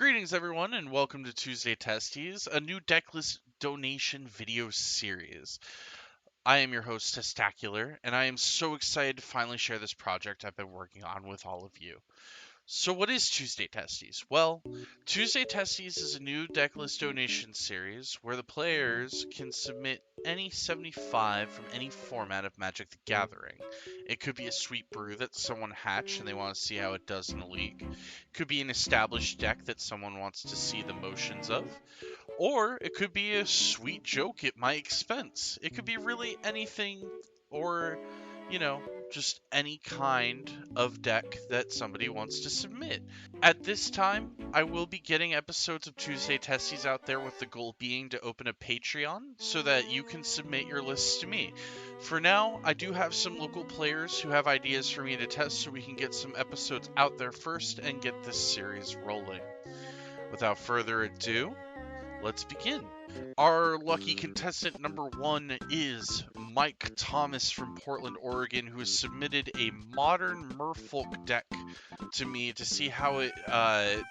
Greetings, everyone, and welcome to Tuesday Testies, a new decklist donation video series. I am your host, Testacular, and I am so excited to finally share this project I've been working on with all of you. So what is Tuesday Testies? Well, Tuesday Testies is a new decklist donation series where the players can submit any 75 from any format of Magic the Gathering. It could be a sweet brew that someone hatched and they want to see how it does in a league. It could be an established deck that someone wants to see the motions of. Or it could be a sweet joke at my expense. It could be really anything or, just any kind of deck that somebody wants to submit. At this time, I will be getting episodes of Tuesday Testies out there with the goal being to open a Patreon so that you can submit your lists to me. For now, I do have some local players who have ideas for me to test so we can get some episodes out there first and get this series rolling. Without further ado, let's begin. Our lucky contestant number 1 is Mike Thomas from Portland, Oregon, who has submitted a Modern Merfolk deck to me to see how it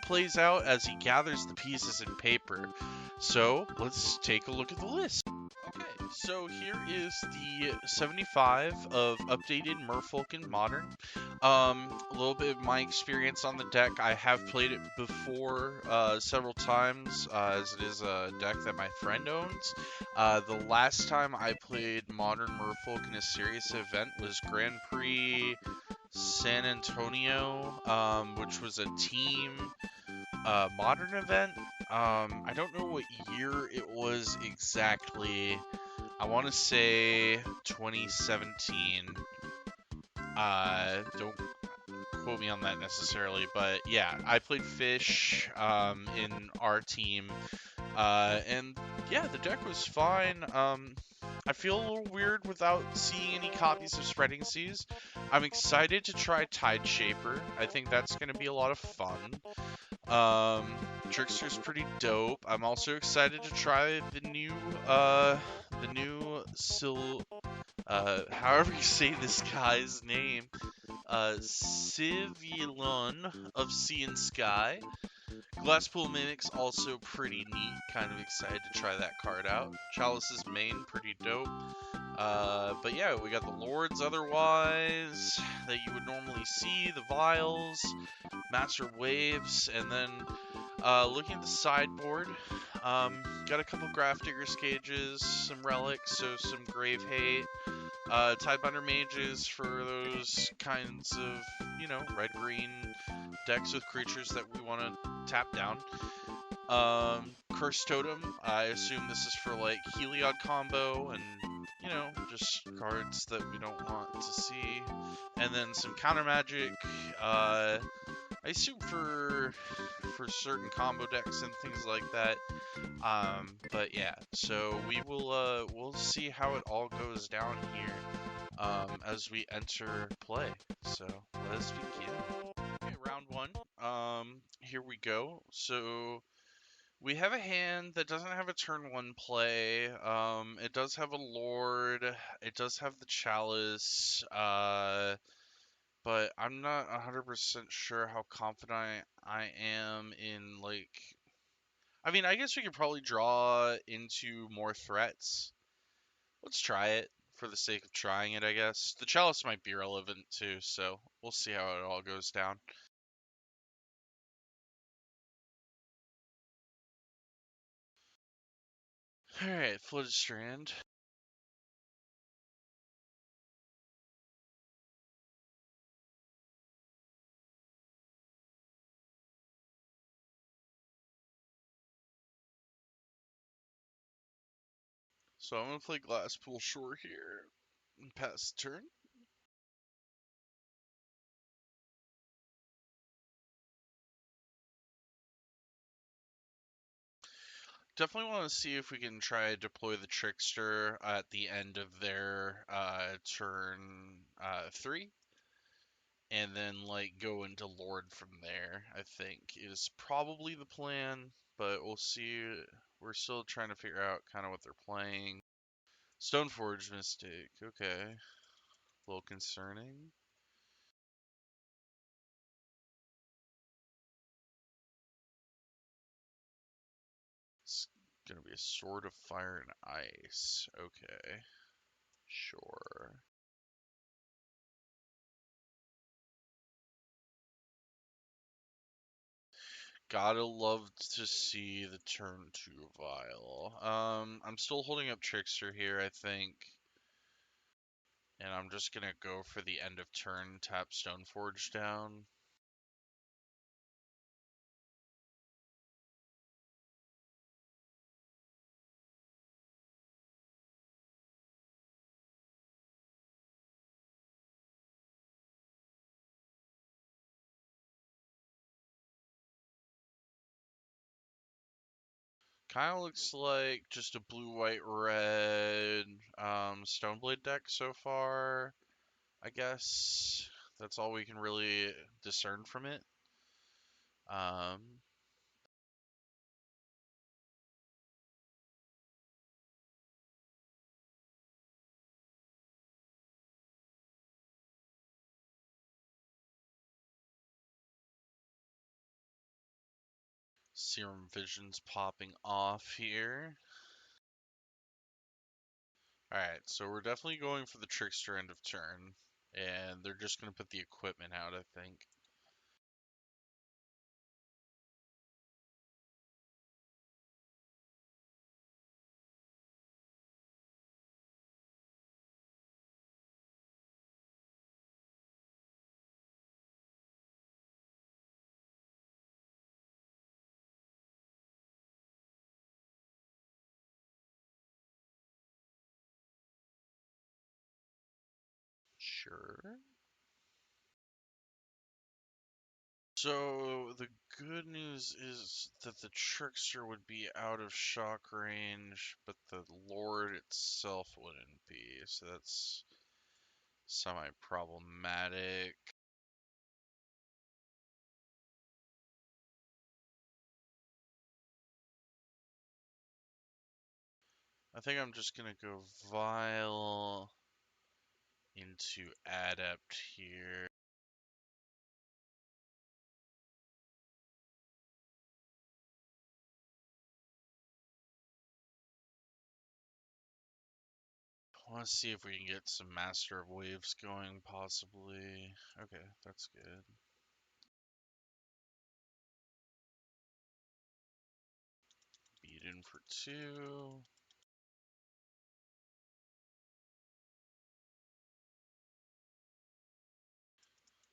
plays out as he gathers the pieces in paper. So let's take a look at the list. Okay, so here is the 75 of updated Merfolk and Modern. A little bit of my experience on the deck. I have played it before several times, as it is a deck that my friend owns. The last time I played Modern Merfolk in a serious event was Grand Prix San Antonio, which was a team modern event. I don't know what year it was exactly. I want to say 2017. Don't quote me on that necessarily, but yeah, I played Fish in our team, and yeah, the deck was fine. I feel a little weird without seeing any copies of Spreading Seas. I'm excited to try Tide Shaper. I think that's going to be a lot of fun. Trickster's pretty dope. I'm also excited to try the new however you say this guy's name, Civilon of Sea and Sky. Glasspool Mimic's also pretty neat. Kind of excited to try that card out. Chalice's main, pretty dope. But yeah, we got the Lords otherwise that you would normally see, the Vials, Master Waves, and then looking at the sideboard, got a couple Grafdigger's Cages, some Relics, so some Grave Hate, Tidebinder Mages for those kinds of, red-green decks with creatures that we want to tap down. Curse Totem, I assume this is for like Heliod combo and, just cards that we don't want to see. And then some Counter Magic, I assume for certain combo decks and things like that. But yeah, so we'll see how it all goes down here as we enter play. So let's begin. Okay, round 1. Here we go. So we have a hand that doesn't have a turn 1 play. It does have a Lord. It does have the Chalice. But I'm not 100% sure how confident I am in, like... I mean, I guess we could probably draw into more threats. Let's try it for the sake of trying it, I guess. The Chalice might be relevant too, so we'll see how it all goes down. Alright, Flooded Strand. So I'm going to play Glasspool Shore here and pass the turn. Definitely want to see if we can try to deploy the Trickster at the end of their turn 3. And then, like, go into Lord from there, I think, is probably the plan. But we'll see. We're still trying to figure out kind of what they're playing. Stoneforge Mystic. Okay. A little concerning. Gonna be a sword of fire and ice. Okay. Sure. Gotta love to see the turn 2 Vial. I'm still holding up Trickster here, I think. And I'm just gonna go for the end of turn, tap Stoneforge down. Kinda looks like just a blue, white, red, Stoneblade deck so far, I guess. That's all we can really discern from it. Serum Vision's popping off here. Alright, so we're definitely going for the Trickster end of turn. And they're just going to put the equipment out, I think. Sure. So the good news is that the Trickster would be out of shock range, but the Lord itself wouldn't be, so that's semi-problematic. I think I'm just gonna go Vile into Adept here. I want to see if we can get some Master of Waves going, possibly. Okay, that's good. Beat in for 2.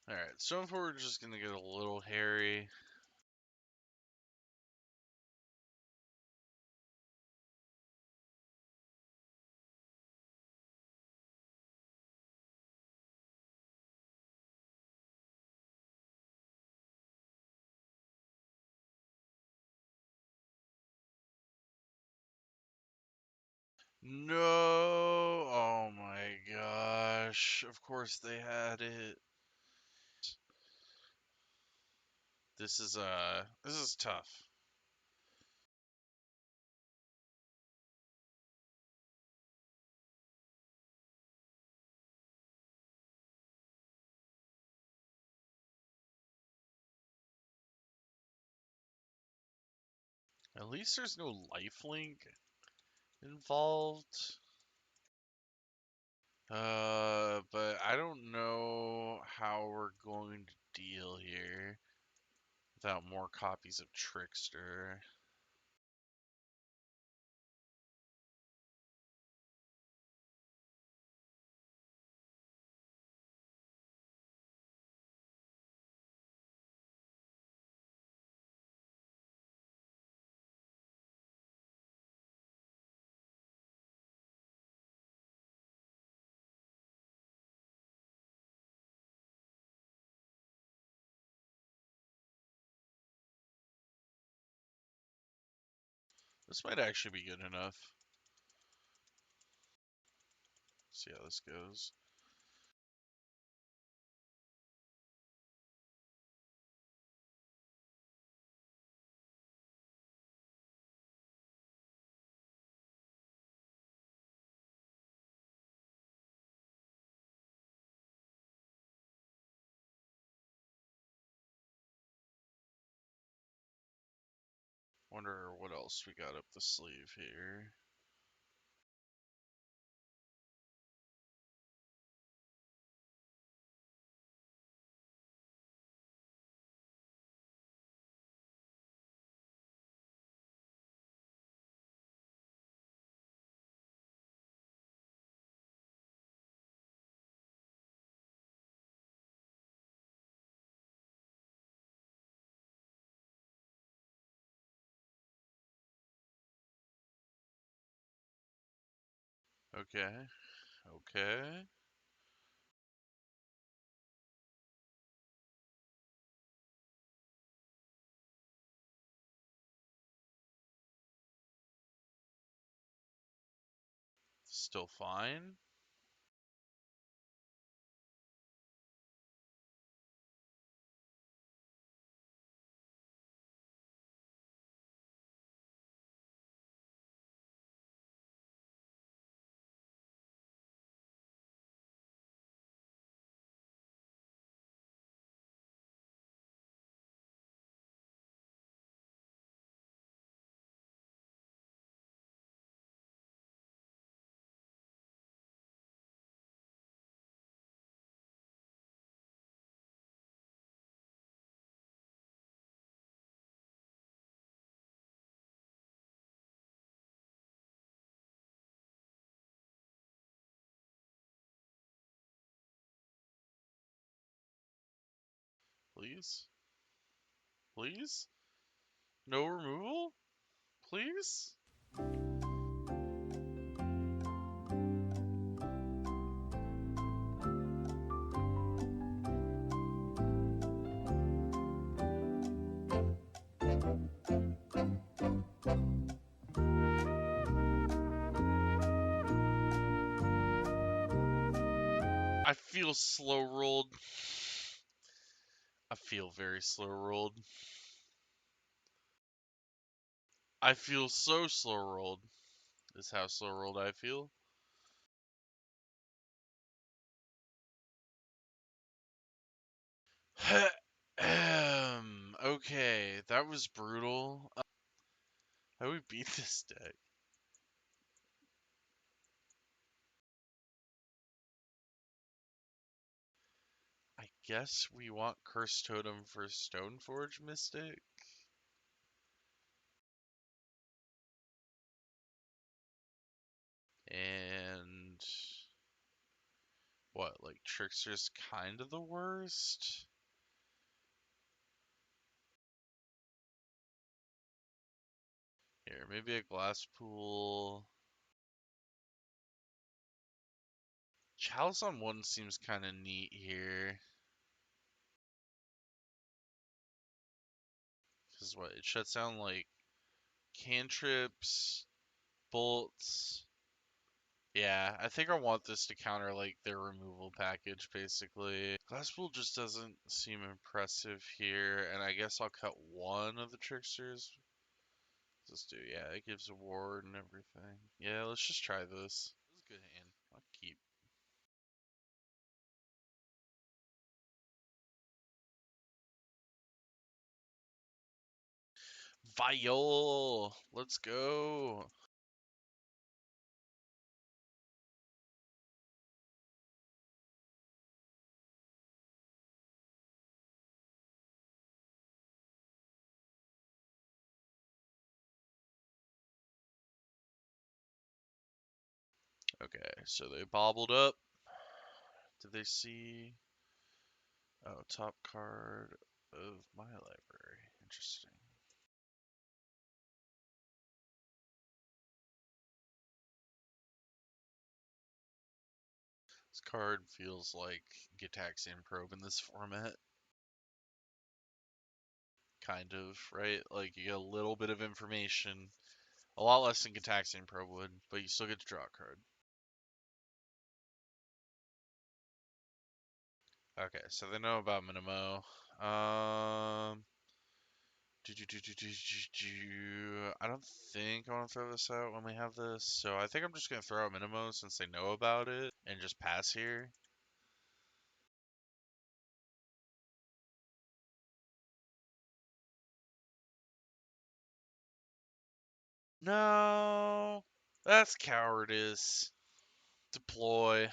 Alright, so far we're just gonna get a little hairy. No! Oh my gosh. Of course they had it. This is tough. At least there's no lifelink involved. But I don't know how we're going to deal here without more copies of Trickster. This might actually be good enough. See how this goes. Wonder what else we got up the sleeve here. Okay, okay. Still fine. Please? Please? No removal? Please? I feel slow rolled. I feel very slow rolled. I feel so slow rolled. Is how slow rolled I feel. Okay, that was brutal. How do we beat this deck? I guess we want Curse Totem for Stoneforge Mystic. And what, like Trickster's kind of the worst? Here, maybe a Glass Pool. Chalice on one seems kind of neat here. Because what, it shuts down like cantrips, bolts. Yeah, I think I want this to counter like their removal package basically. Glasspool just doesn't seem impressive here, and I guess I'll cut one of the tricksters. Let's do, yeah, it gives a ward and everything. Yeah, let's just try this. This is a good hand. I'll keep. Viol! Let's go! Okay, so they bobbled up. Did they see? Oh, top card of my library. Interesting. This card feels like Gitaxian Probe in this format. Kind of, right? Like, you get a little bit of information. A lot less than Gitaxian Probe would, but you still get to draw a card. Okay, so they know about Minimo. I don't think I want to throw this out when we have this, so I think I'm just going to throw out Minimo since they know about it and just pass here. No, that's cowardice. Deploy.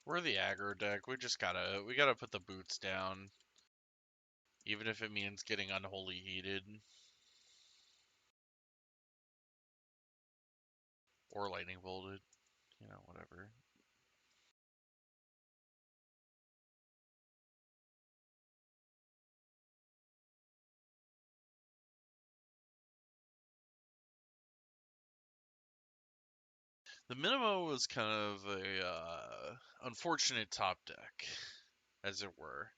We're the aggro deck. We gotta put the boots down, even if it means getting unholy heated or lightning bolted. Whatever. The Minimo was kind of a unfortunate top deck, as it were.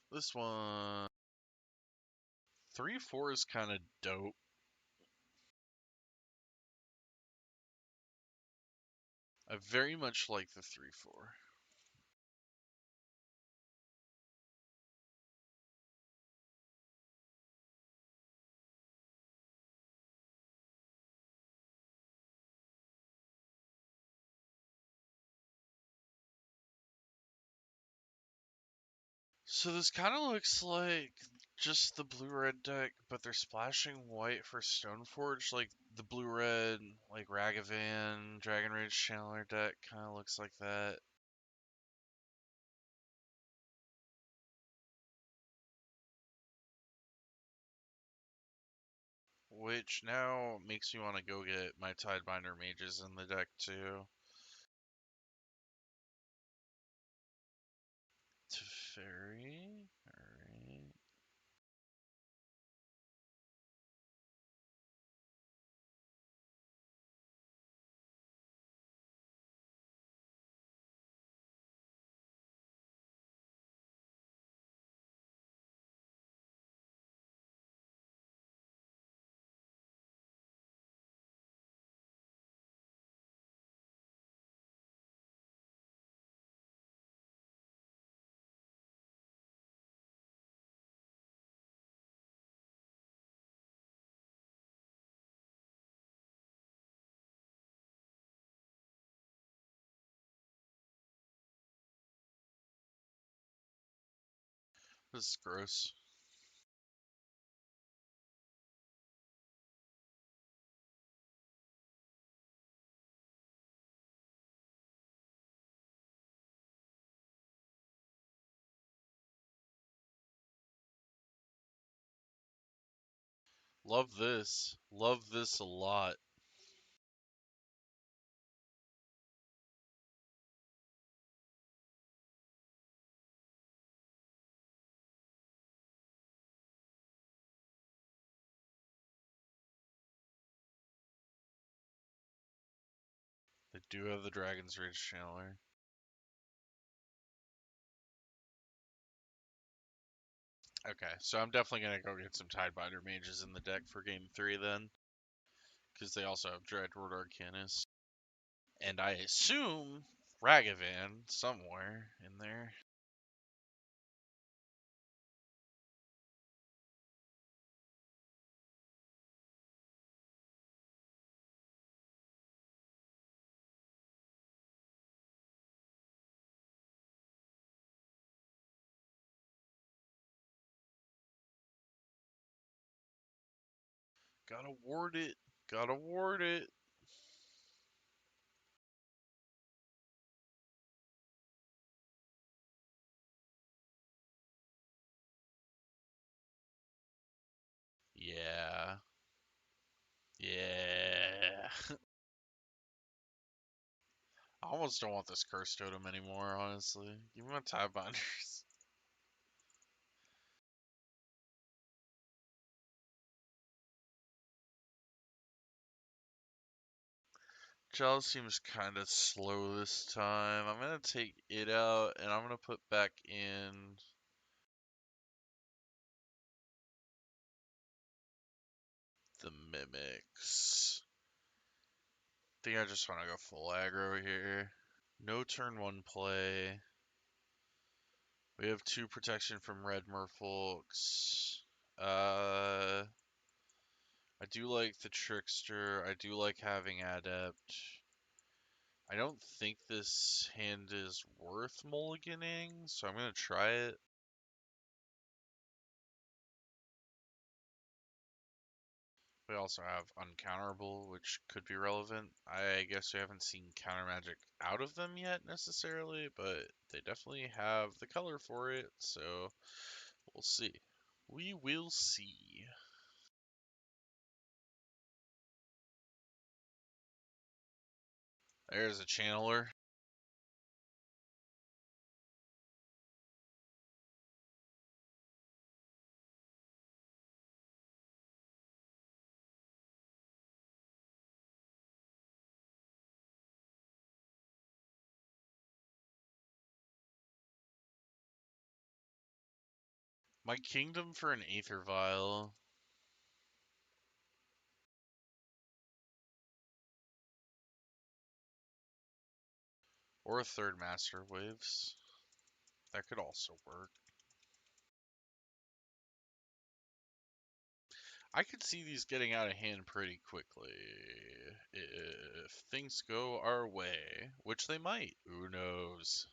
This one, 3/4 is kind of dope. I very much like the 3/4. So this kind of looks like just the blue-red deck, but they're splashing white for Stoneforge, like the blue-red, like Ragavan, Dragon Rage Channeler deck kind of looks like that. Which now makes me want to go get my Tidebinder mages in the deck too. Teferi? Alright. This is gross. Love this. Love this a lot. They do have the Dragon's Rage Channeler. Okay, so I'm definitely gonna go get some Tidebinder mages in the deck for game 3 then, because they also have Dreadhorde Arcanist. And I assume Ragavan somewhere in there. Gotta ward it. Gotta ward it. Yeah. Yeah. I almost don't want this curse totem anymore, honestly. Give me my Tidebinders. Gel seems kind of slow this time. I'm going to take it out, and I'm going to put back in the Mimics. I think I just want to go full aggro here. No turn 1 play. We have 2 protection from red Merfolks. I do like the Trickster. I do like having Adept. I don't think this hand is worth mulliganing, so I'm going to try it. We also have Uncounterable, which could be relevant. I guess we haven't seen Counter Magic out of them yet, necessarily, but they definitely have the color for it, so we'll see. We will see. There's a Channeler. My Kingdom for an Aether Vial. Or a third Master Waves. That could also work. I could see these getting out of hand pretty quickly if things go our way, which they might. Who knows?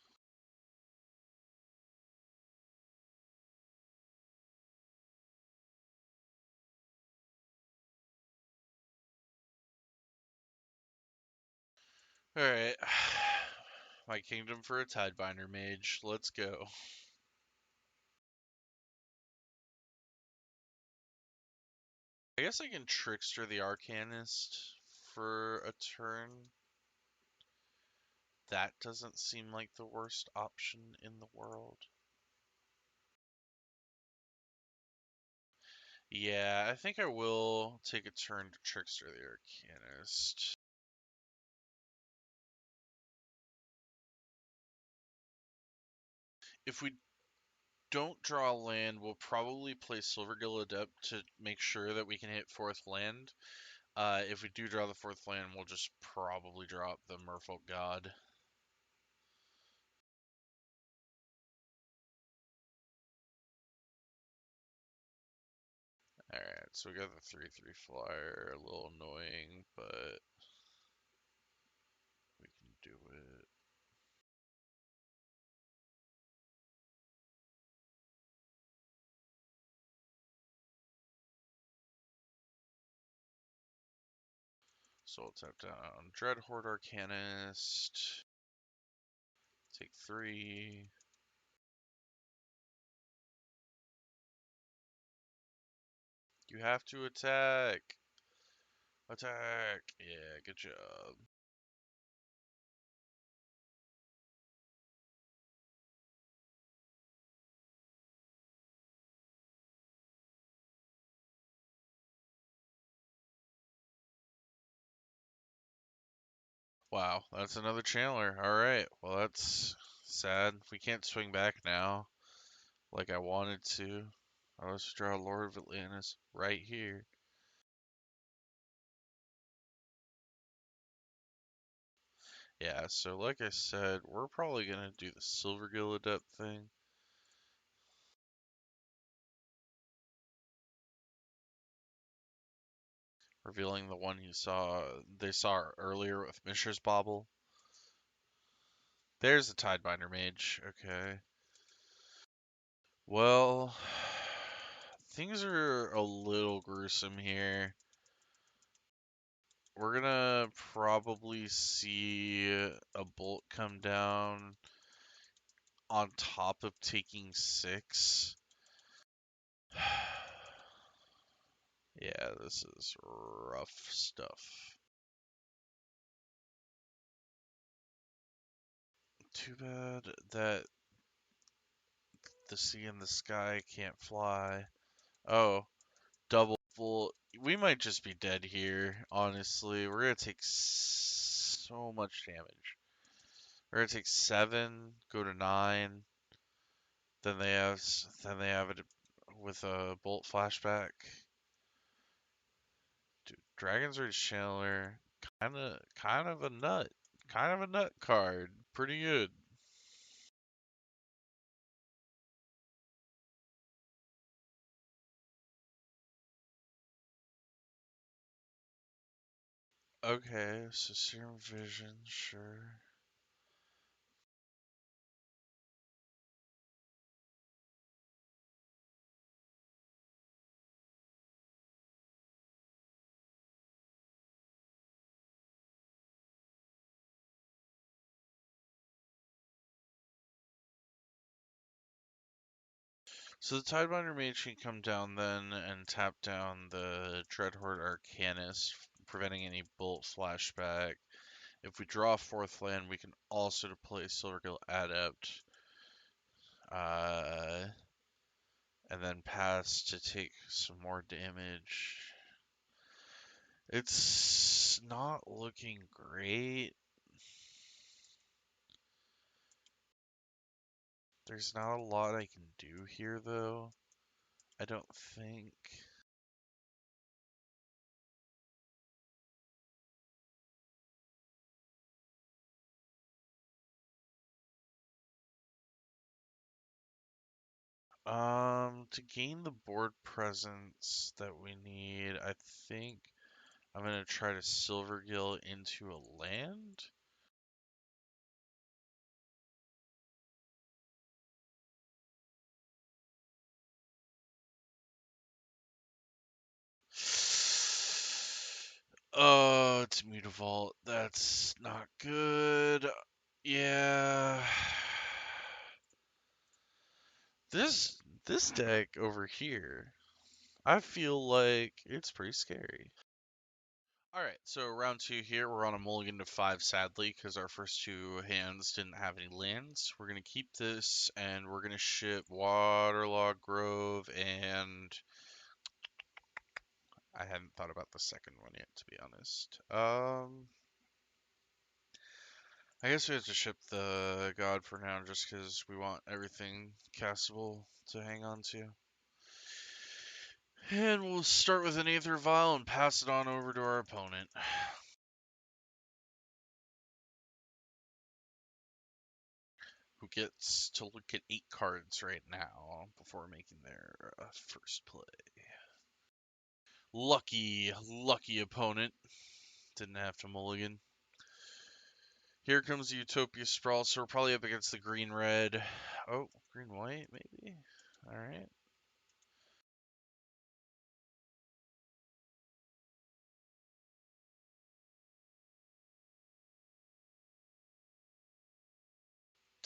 Alright. My Kingdom for a Tidebinder Mage. Let's go. I guess I can Trickster the Arcanist for a turn. That doesn't seem like the worst option in the world. Yeah, I think I will take a turn to Trickster the Arcanist. If we don't draw land, we'll probably play Silvergill Adept to make sure that we can hit 4th land. If we do draw the 4th land, we'll just probably drop the Merfolk God. Alright, so we got the 3/3 flyer, a little annoying, but we can do it. So we'll tap down Dreadhorde Arcanist. Take 3. You have to attack! Attack! Yeah, good job. Wow, that's another Channeler. Alright, well that's sad. We can't swing back now like I wanted to. Let's draw Lord of Atlantis right here. Yeah, so like I said, we're probably going to do the Silvergill Adept thing. Revealing the one they saw earlier with Mishra's Bauble. There's the Tidebinder Mage. Okay. Well, things are a little gruesome here. We're gonna probably see a bolt come down on top of taking 6. Yeah, this is rough stuff. Too bad that the sea and the sky can't fly. Oh, double full. We might just be dead here, honestly. We're gonna take so much damage. We're gonna take 7, go to 9. Then they have it with a bolt flashback. Dude, Dragon's Rage Chandler, kind of a nut. Kind of a nut card. Pretty good. Okay, so Serum Vision, sure. So the Tidebinder Mage can come down then and tap down the Dreadhorde Arcanist, preventing any bolt flashback. If we draw a 4th land, we can also play Silvergill Adept, uh, and then pass to take some more damage. It's not looking great. There's not a lot I can do here, though. I don't think. To gain the board presence that we need, I think I'm gonna try to Silvergill into a land. Oh, it's Mutavault. That's not good. Yeah. This deck over here, I feel like it's pretty scary. Alright, so round 2 here, we're on a mulligan to 5, sadly, because our first 2 hands didn't have any lands. We're going to keep this, and we're going to ship Waterlog Grove, and I hadn't thought about the second one yet, to be honest. I guess we have to ship the God for now, just because we want everything castable to hang on to. And we'll start with an Aether Vial and pass it on over to our opponent. Who gets to look at 8 cards right now before making their first play. Lucky opponent. Didn't have to mulligan. Here comes the Utopia Sprawl, so we're probably up against the green-red. Oh, green-white, maybe? Alright.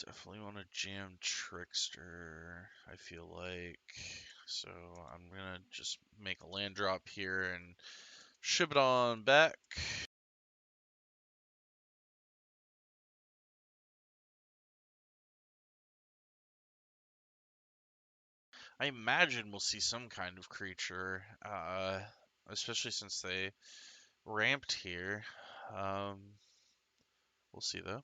Definitely want to jam Trickster, I feel like. So I'm gonna just make a land drop here and ship it on back. I imagine we'll see some kind of creature, especially since they ramped here. We'll see though.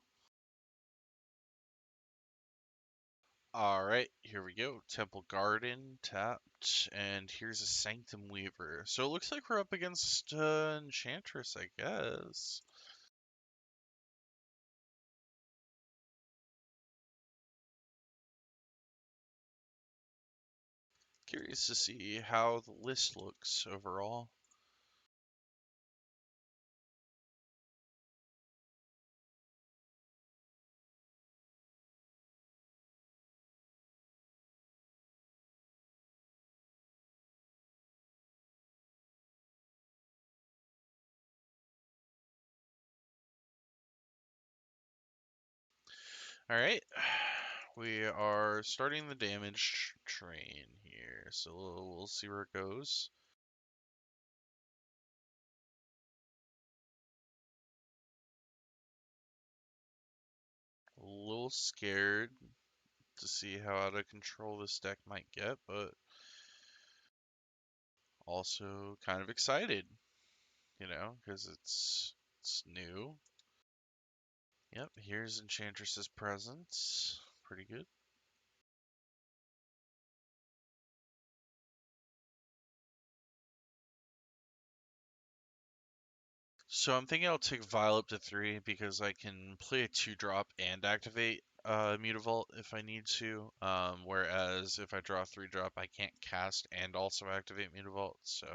Alright, here we go. Temple Garden tapped, and here's a Sanctum Weaver. So it looks like we're up against Enchantress, I guess. Curious to see how the list looks overall. Alright, we are starting the damage train here, so we'll see where it goes. A little scared to see how out of control this deck might get, but also kind of excited, because it's new. Yep, here's Enchantress's presence. Pretty good. So I'm thinking I'll take Vile up to 3 because I can play a 2-drop and activate Mutavault if I need to. Whereas if I draw a 3-drop, I can't cast and also activate Mutavault. So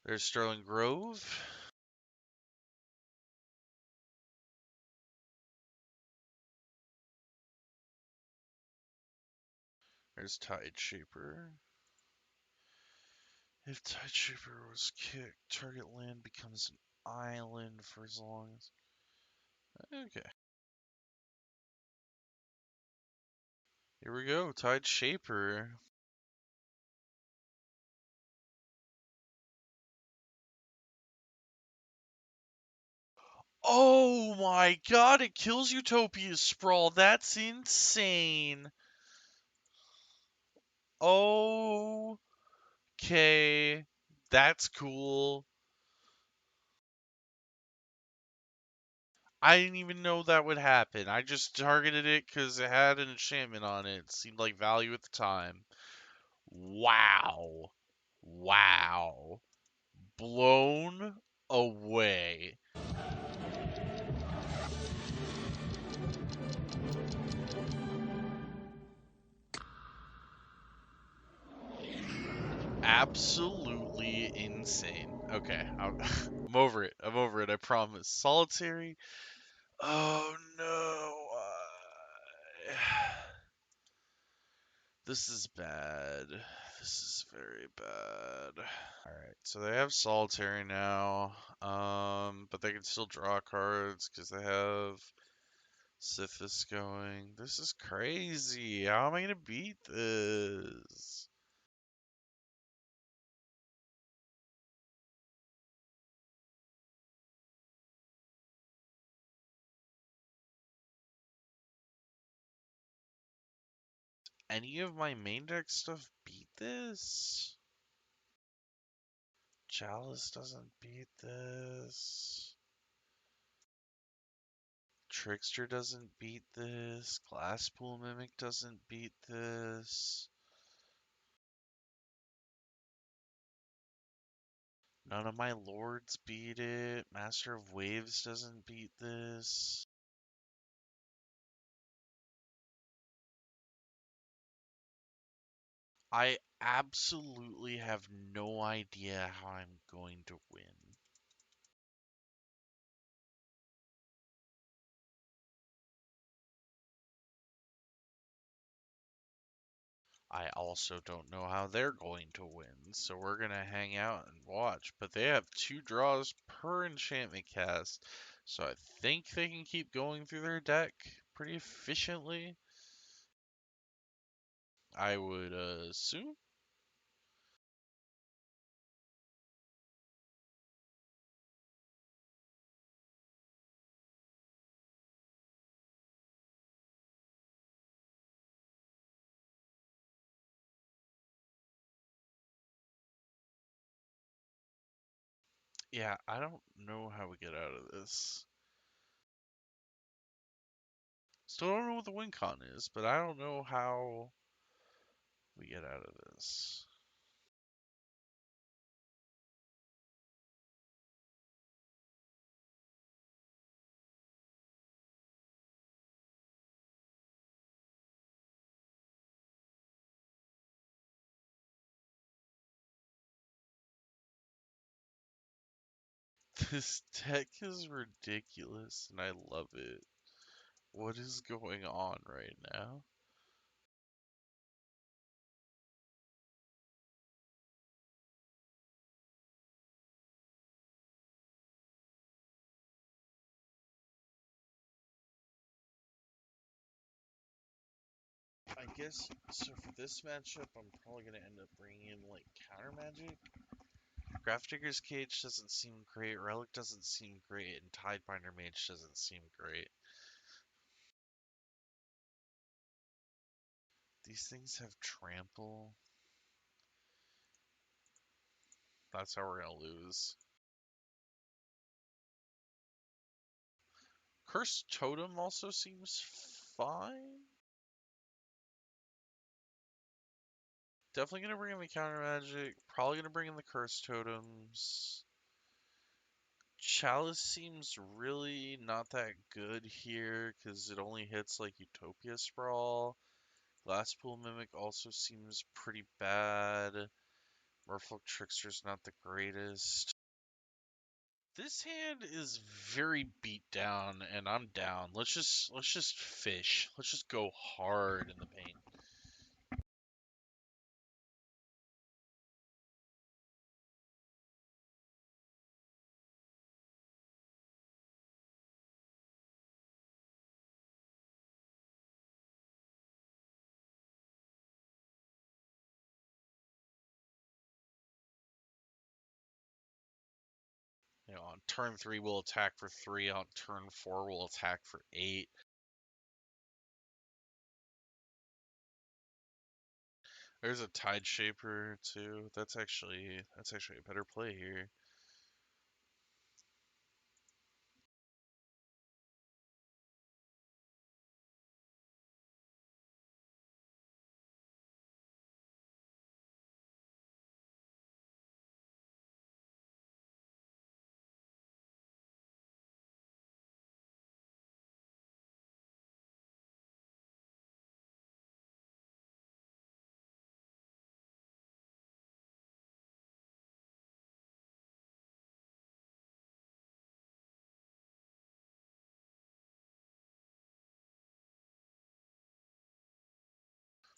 there's Sterling Grove. There's Tide Shaper. If Tide Shaper was kicked, target land becomes an island for as long as... Okay. Here we go, Tide Shaper. Oh my god, it kills Utopia's Sprawl. That's insane. Okay. That's cool. I didn't even know that would happen. I just targeted it because it had an enchantment on it. It seemed like value at the time. Wow. Wow. Blown away. Absolutely insane. Okay, I'm over it. I'm over it. I promise. Solitary. Oh no. This is bad. This is very bad. Alright, so they have Solitary now. But they can still draw cards because they have Sithis going. This is crazy. How am I gonna beat this? Any of my main deck stuff beat this? Chalice doesn't beat this. Trickster doesn't beat this. Glasspool Mimic doesn't beat this. None of my lords beat it. Master of Waves doesn't beat this. I absolutely have no idea how I'm going to win. I also don't know how they're going to win, so we're going to hang out and watch. But they have 2 draws per enchantment cast, so I think they can keep going through their deck pretty efficiently. I would assume. Yeah, I don't know how we get out of this. Still don't know what the win con is, but I don't know how we get out of this. This deck is ridiculous, and I love it. What is going on right now? I guess, so for this matchup, I'm probably going to end up bringing in, like, Counter Magic. Grafdigger's Cage doesn't seem great, Relic doesn't seem great, and Tidebinder Mage doesn't seem great. These things have Trample. That's how we're going to lose. Cursed Totem also seems fine. Definitely gonna bring in the counter magic. Probably gonna bring in the Cursed Totems. Chalice seems really not that good here because it only hits like Utopia Sprawl. Glasspool Mimic also seems pretty bad. Merfolk Trickster's not the greatest. This hand is very beat down, and I'm down. Let's just fish. Let's just go hard in the paint. On turn 3 we'll attack for 3. On turn 4 we'll attack for 8. There's a Tide Shaper too. That's actually a better play here.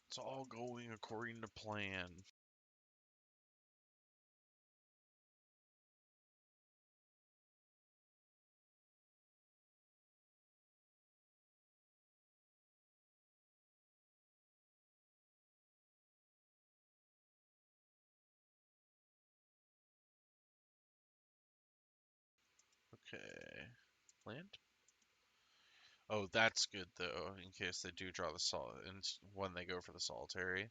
It's all going according to plan. Okay. Land? Oh, that's good though, in case they do draw the when they go for the solitary.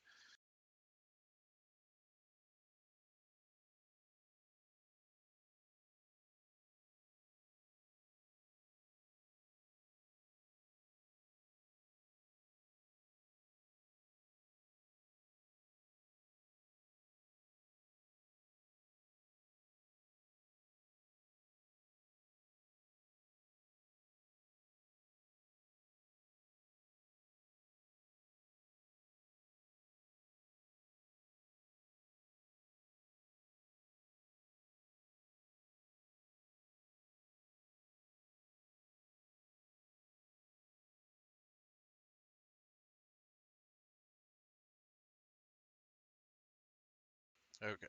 Okay.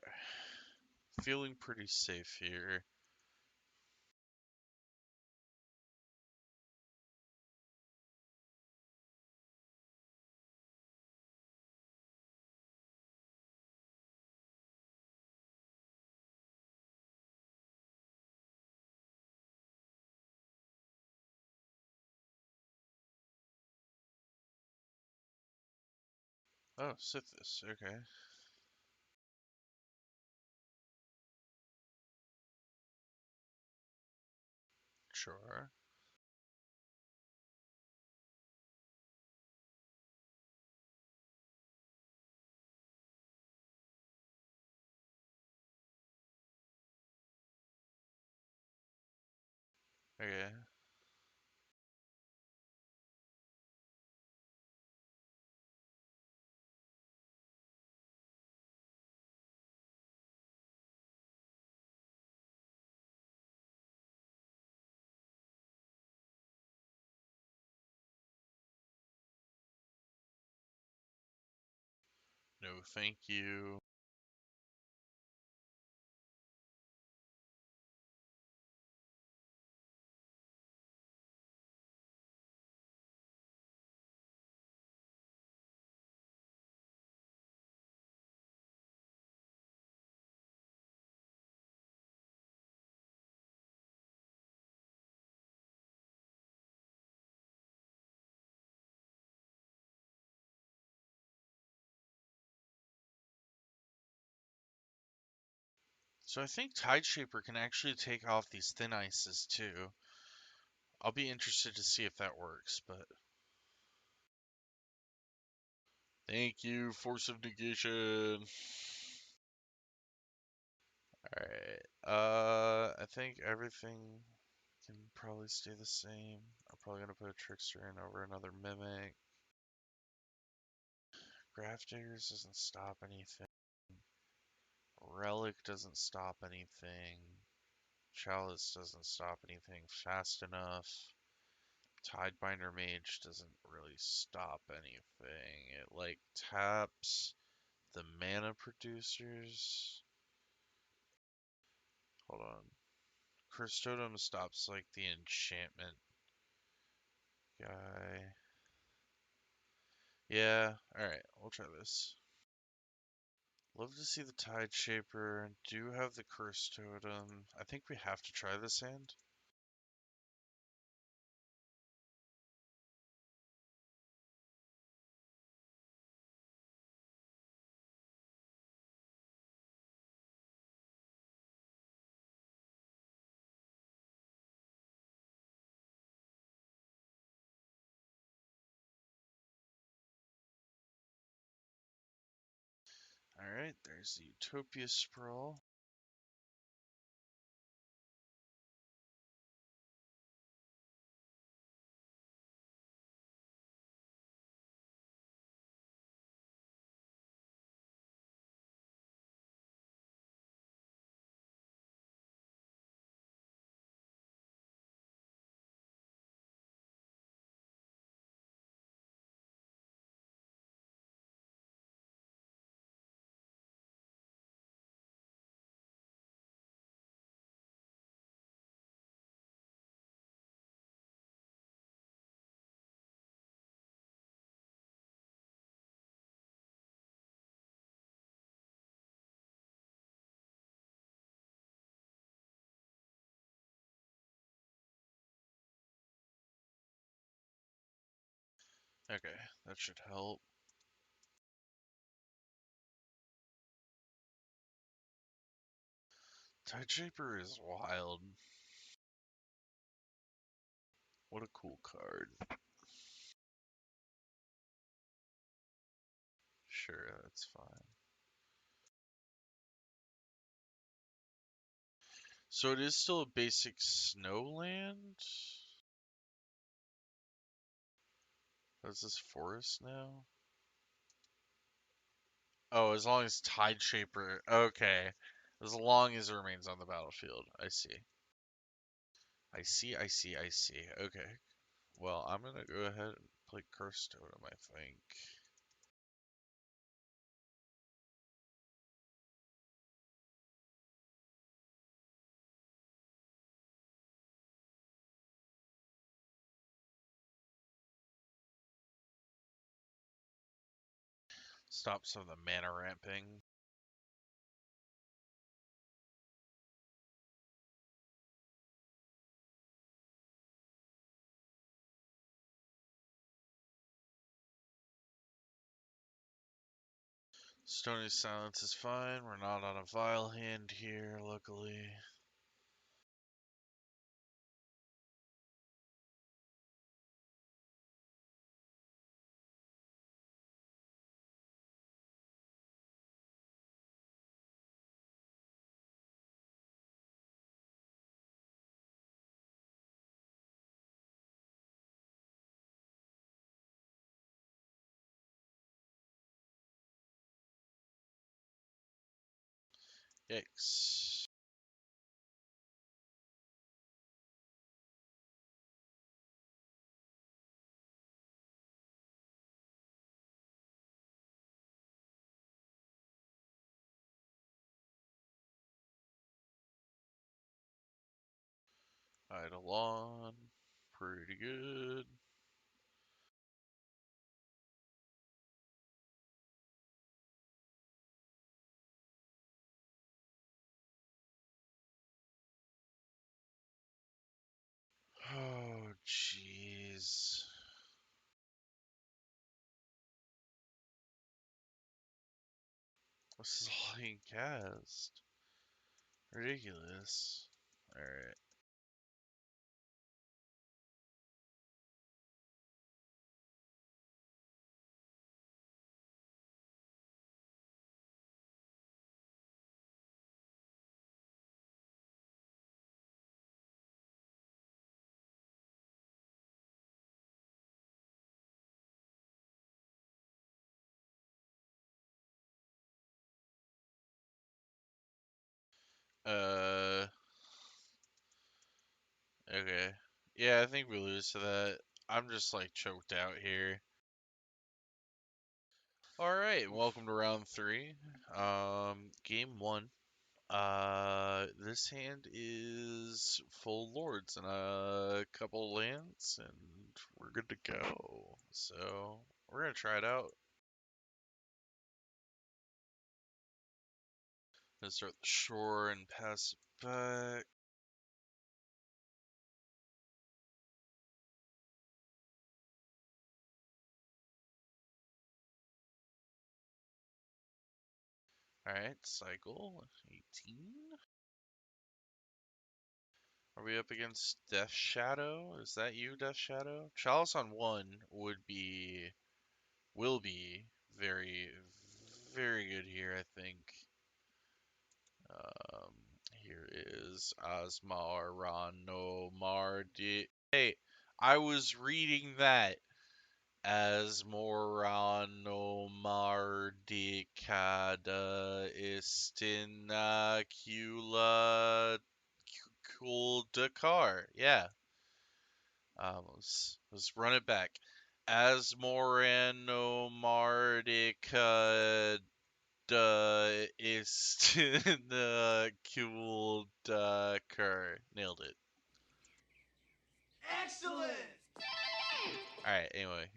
Feeling pretty safe here. Oh, Sithis. Okay. Sure. Okay. No, thank you. So I think Tide Shaper can actually take off these Thin Ices too. I'll be interested to see if that works, but thank you, Force of Negation. Alright, I think everything can probably stay the same. I'm probably gonna put a Trickster in over another Mimic. Grafdiggers doesn't stop anything. Relic doesn't stop anything. Chalice doesn't stop anything fast enough. Tidebinder Mage doesn't really stop anything. It like taps the mana producers. Hold on. Curse Totem stops like the enchantment guy. Yeah, alright, we'll try this. Love to see the Tide Shaper. Do have the Curse Totem. I think we have to try this hand. Alright, there's the Utopia Sprawl. Okay, that should help. Tide Shaper is wild. What a cool card. Sure, that's fine. So it is still a basic snowland? Is this forest now? Oh, as long as Tide Shaper. Okay. As long as it remains on the battlefield. I see. I see, I see, I see. Okay. Well, I'm gonna go ahead and play Curse Totem, I think. Stop some of the mana ramping. Stony Silence is fine. We're not on a Vile hand here, luckily. Yikes. Eidolon. Pretty good. Oh, jeez. This is all he can cast. Ridiculous. Alright. Uh, okay. Yeah, I think we lose to that. I'm just like choked out here. All right, welcome to round three. Game one. This hand is full lords and a couple lands, and we're good to go. So we're gonna try it out. Gonna start the shore and pass it back. All right, cycle 18. Are we up against Death Shadow? Is that you, Death Shadow? Chalice on one will be very, very good here, I think. Um, Here is Asmarano Mardi. Hey, I was reading that. Asmorano Mardicada Istinacula Kuldakar. Yeah. Let's run it back. Asmorano Mardica Istinacula Nailed it. Excellent! Alright, anyway.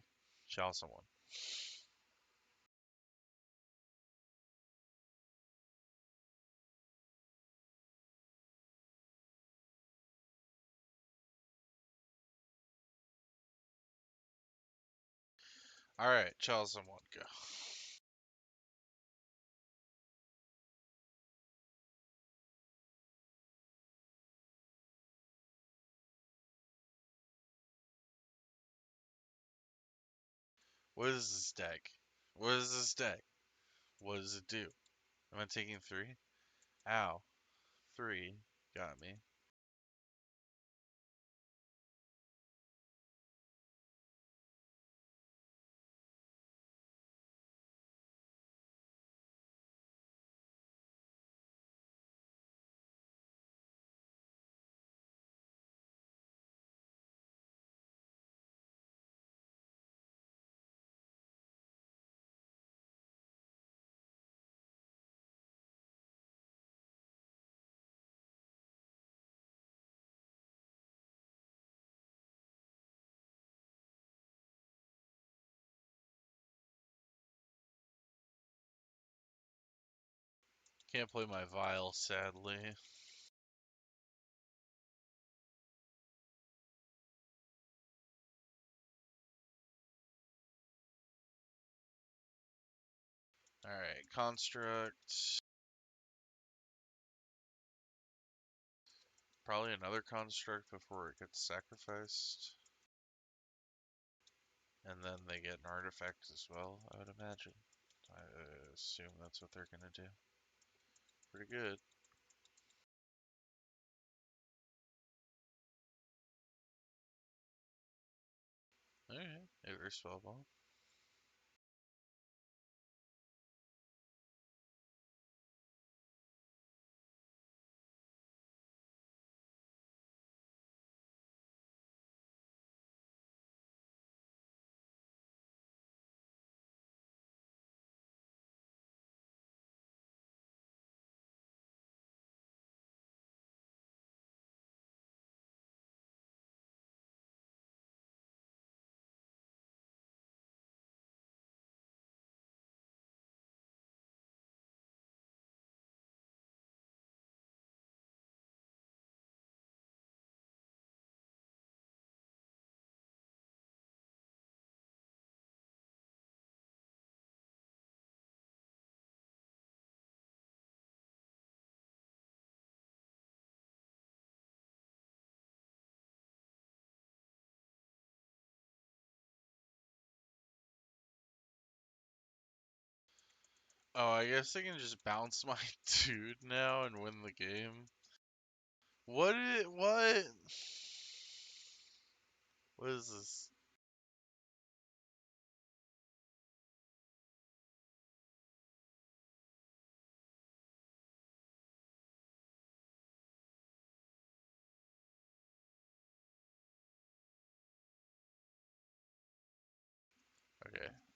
Shall someone. Alright, shall someone go. What is this deck? What is this deck? What does it do? Am I taking three? Ow. Three. Got me. Can't play my Vial, sadly. Alright, Construct. Probably another Construct before it gets sacrificed. And then they get an artifact as well, I would imagine. I assume that's what they're gonna do. Pretty good. Alright, every spellball. Oh, I guess I can just bounce my dude now and win the game. What? What is this?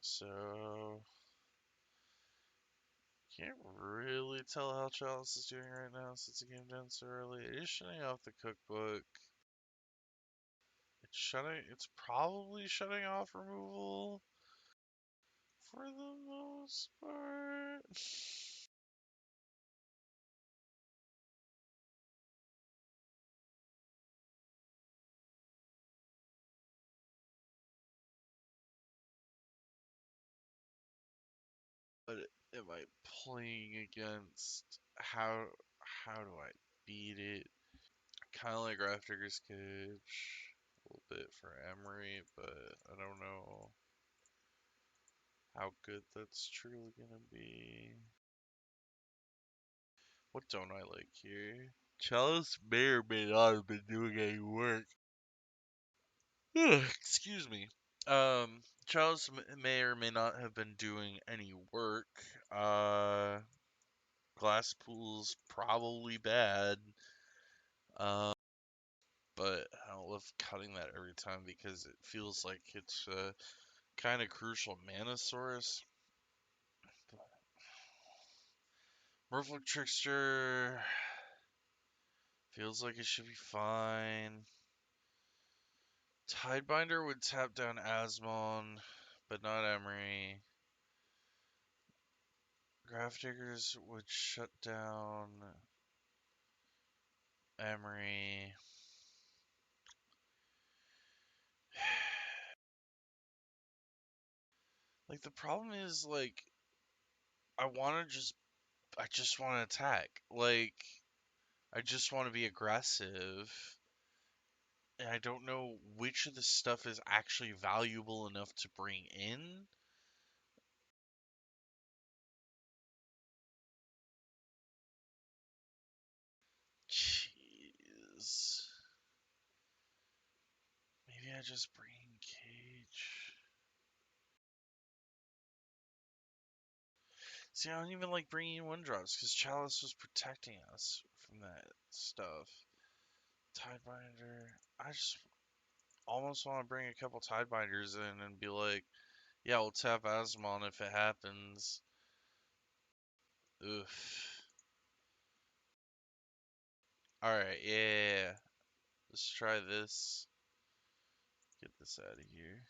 So can't really tell how Chalice is doing right now since it came down so early. It is shutting off the cookbook. It's probably shutting off removal for the most part. But am I playing against how do I beat it? Kind of like Grafdigger's Cage, a little bit for Emery, but I don't know how good that's truly gonna be. What don't I like here? Chalice may or may not have been doing any work. Excuse me. Chalice may or may not have been doing any work. Glass pool's probably bad. Um, but I don't love cutting that every time because it feels like it's a kind of crucial mana source. Merfolk Trickster feels like it should be fine. Tidebinder would tap down Asmon, but not Emery. Grafdiggers would shut down Emery. Like the problem is like I just want to attack. Like I just want to be aggressive. And I don't know which of the stuff is actually valuable enough to bring in. Jeez. Maybe I just bring Cage. See, I don't even like bringing in one drops because Chalice was protecting us from that stuff. Tidebinder. I just almost want to bring a couple Tidebinders in and be like, yeah, we'll tap Asmon if it happens. Oof. Alright, yeah. Let's try this. Get this out of here.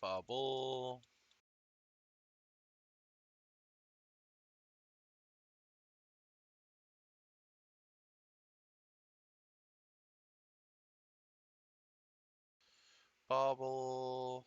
Bubble. Bubble.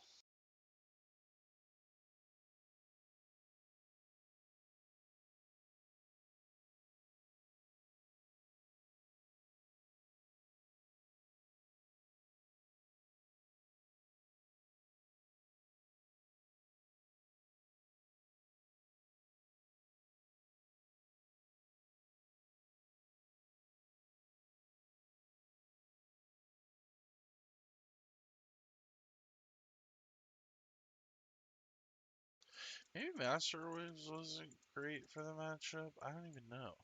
Maybe Master Waves wasn't great for the matchup. I don't even know.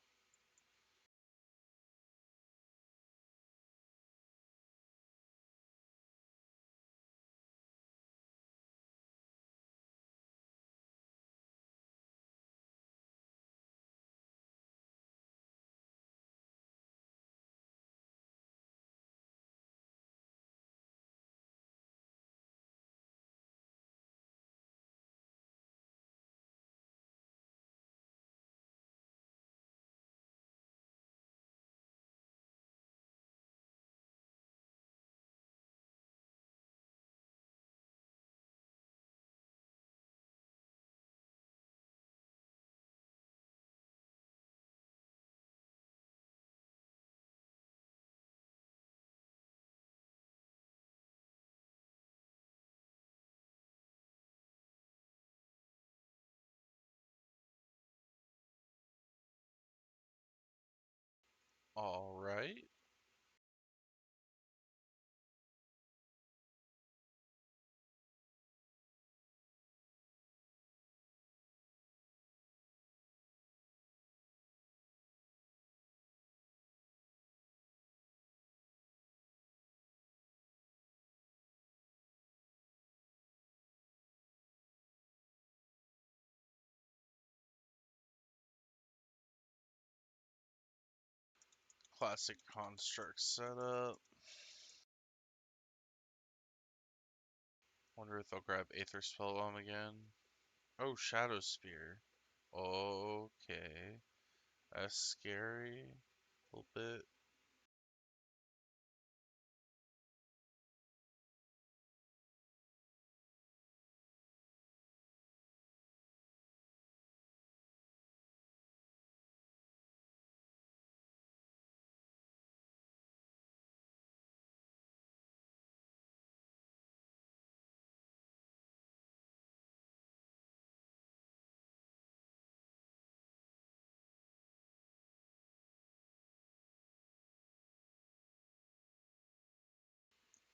Alright. Classic construct setup. Wonder if they'll grab Aether Spellbomb again. Oh, Shadow Spear. Okay. That's scary. A little bit.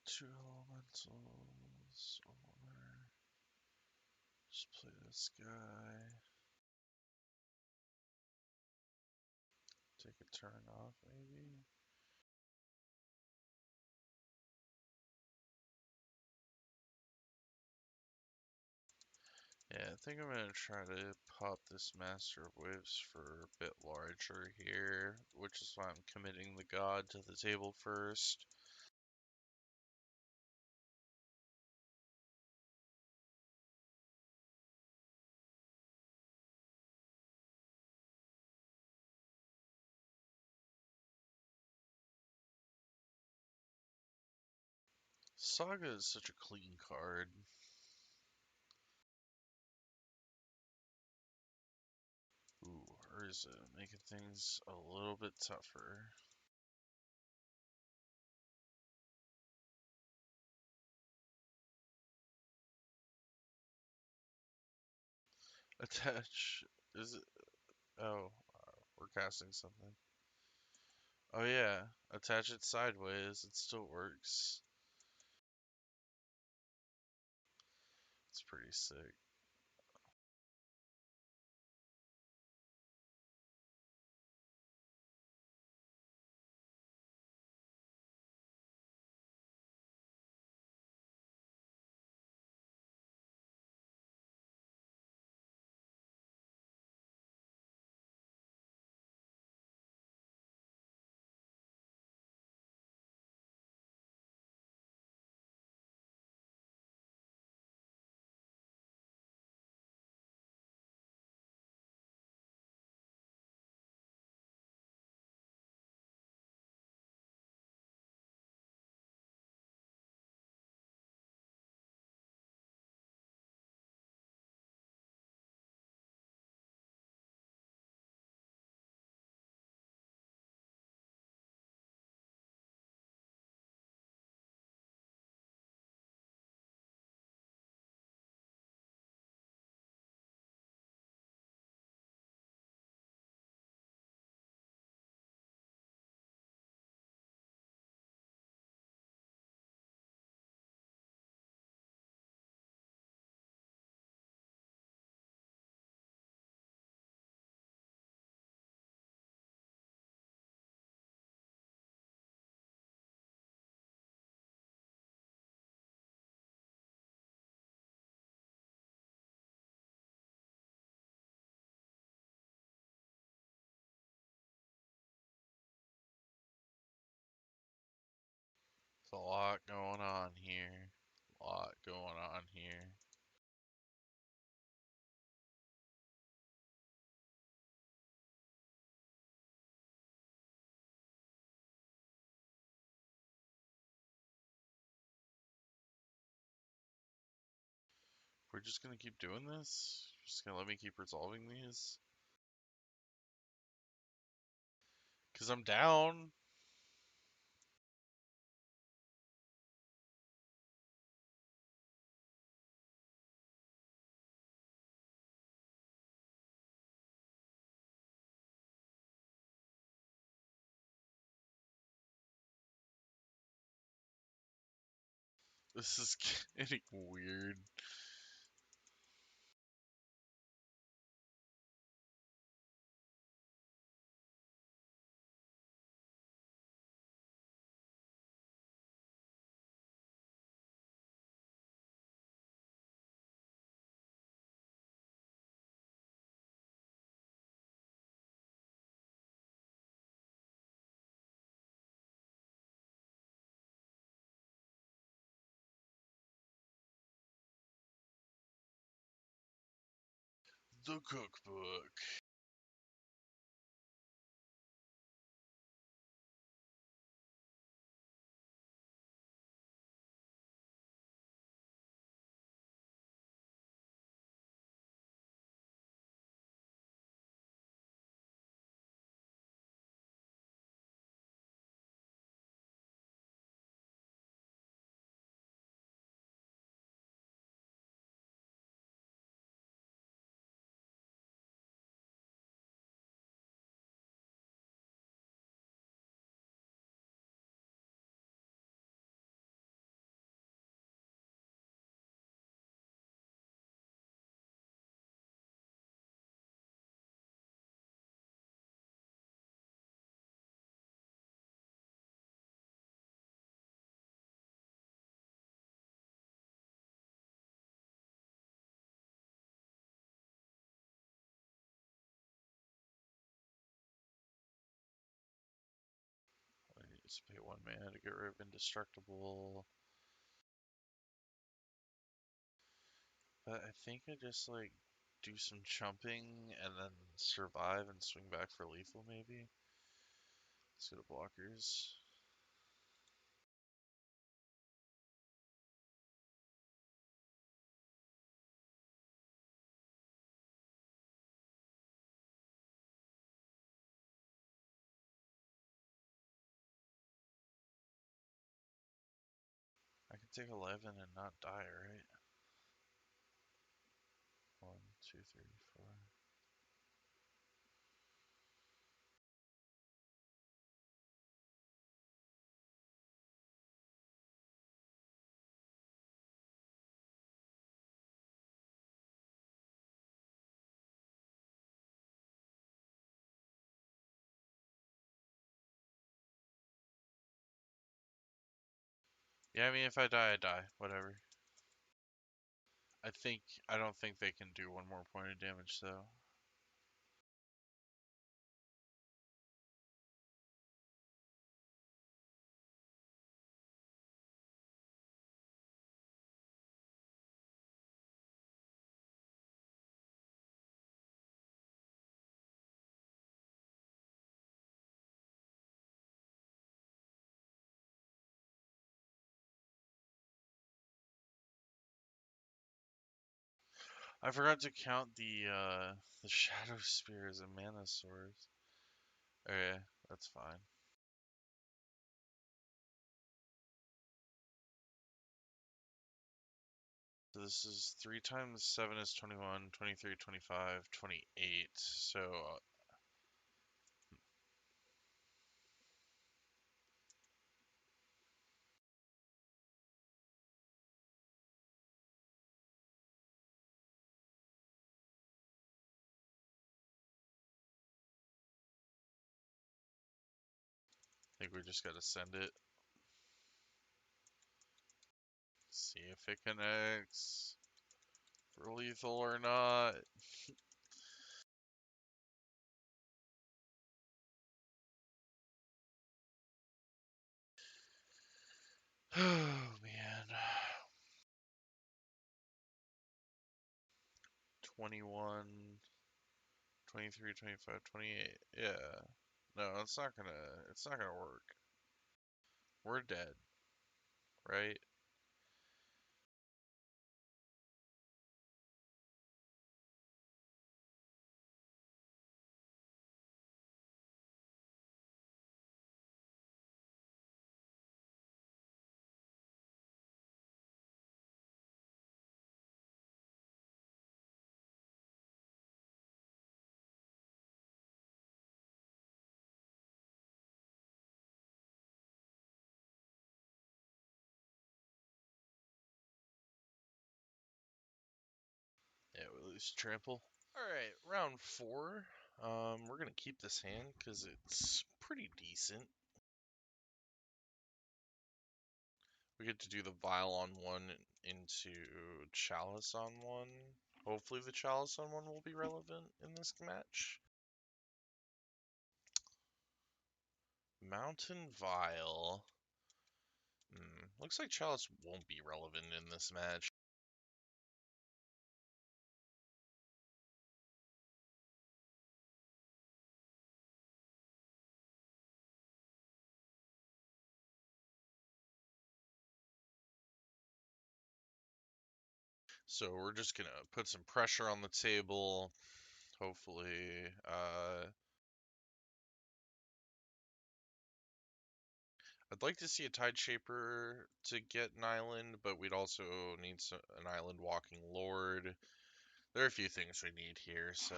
Two elementals. Or just play this guy. Take a turn off, maybe. Yeah, I think I'm gonna try to pop this Master of Waves for a bit larger here, which is why I'm committing the god to the table first. Saga is such a clean card. Ooh, Urza, making things a little bit tougher. Attach, is it? Oh, we're casting something. Oh yeah, attach it sideways, it still works. It's pretty sick. There's a lot going on here. A lot going on here. We're just gonna keep doing this? Just gonna let me keep resolving these? Cause I'm down. This is getting weird. The cookbook. I need to pay 1 mana to get rid of indestructible. But I think I just like do some chumping and then survive and swing back for lethal maybe. Let's go to blockers. I can take 11 and not die, right? 1, 2, 3, 4. Yeah, I mean, if I die, I die. Whatever. I don't think they can do 1 more point of damage, though. I forgot to count the Shadow Spear as a mana source. Okay, that's fine. So this is 3 times 7 is 21, 23, 25, 28. So I think we just gotta send it. See if it connects. For lethal or not. Oh man. 21, 23, 25, 28. Yeah. No, it's not gonna work. We're dead, right? Yeah, we lose trample. Alright, round 4. We're gonna keep this hand because it's pretty decent. We get to do the Vial on 1 into Chalice on 1. Hopefully the Chalice on 1 will be relevant in this match. Mountain Vial. Looks like Chalice won't be relevant in this match. So we're just gonna put some pressure on the table. Hopefully, I'd like to see a tide shaper to get an island, but we'd also need an island walking lord. There are a few things we need here, so.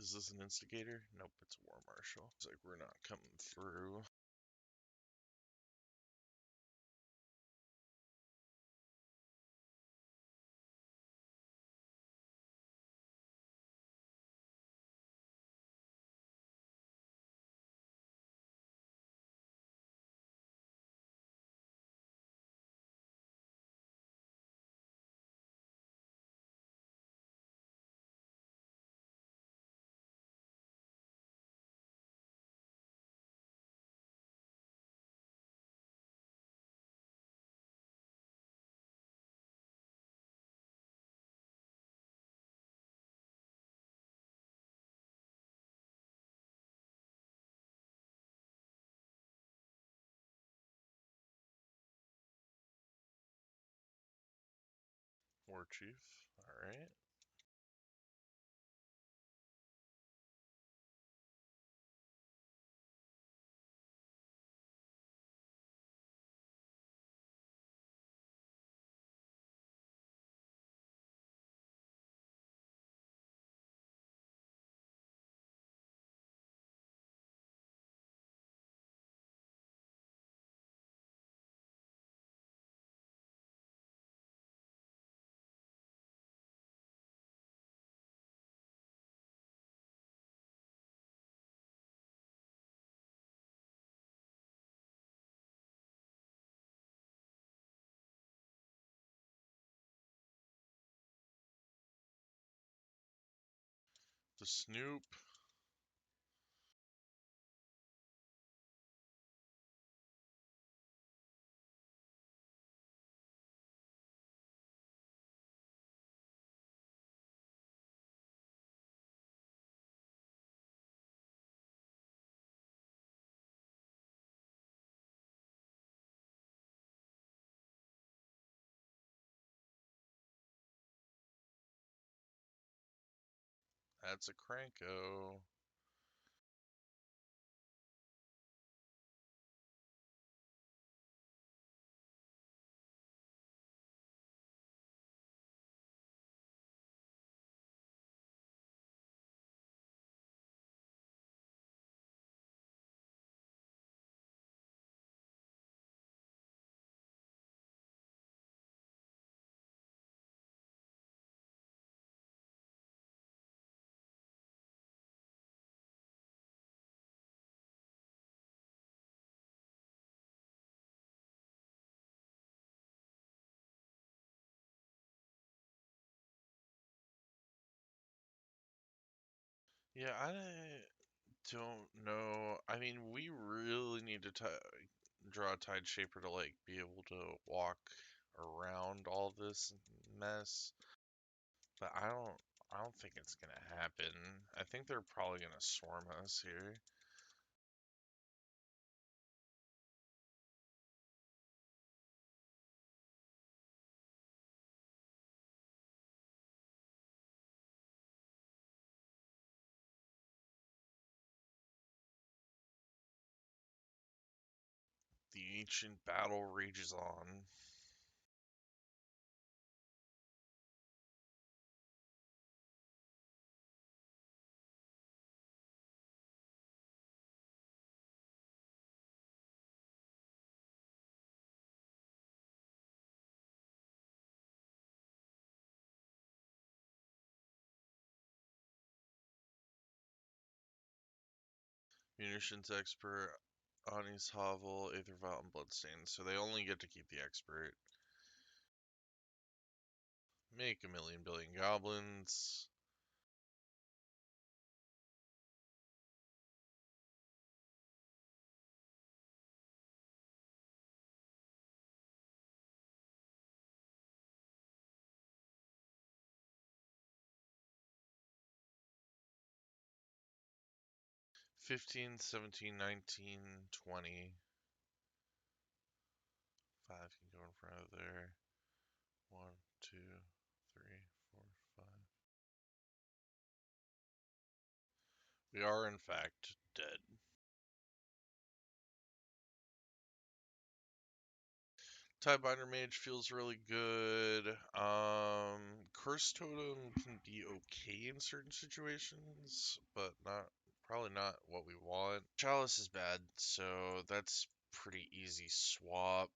Is this an instigator? Nope, it's a war marshal. It's like we're not coming through. War chief. Alright. The Snoop. That's a Cranko. Yeah, I don't know. I mean, we really need to draw a tide shaper to like be able to walk around all this mess. But I don't think it's gonna happen. I think they're probably gonna swarm us here. The ancient battle rages on. Munitions expert, Ani's Hovel, Aether Vial, and Bloodstain. So they only get to keep the expert. Make a million billion goblins. $15, $17, $19, $20. 5 can go in front of there. 1, 2, 3, 4, 5. We are, in fact, dead. Tidebinder Mage feels really good. Curse Totem can be okay in certain situations, but probably not what we want. Chalice is bad, so that's pretty easy swap.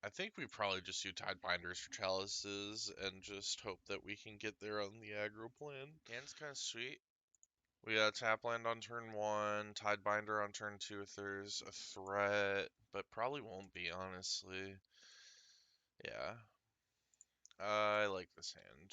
I think we probably just do Tidebinders for Chalices and just hope that we can get there on the aggro plan. Hand's kind of sweet. We got Tapland on turn 1, Tidebinder on turn 2 if there's a threat, but probably won't be, honestly. Yeah. I like this hand.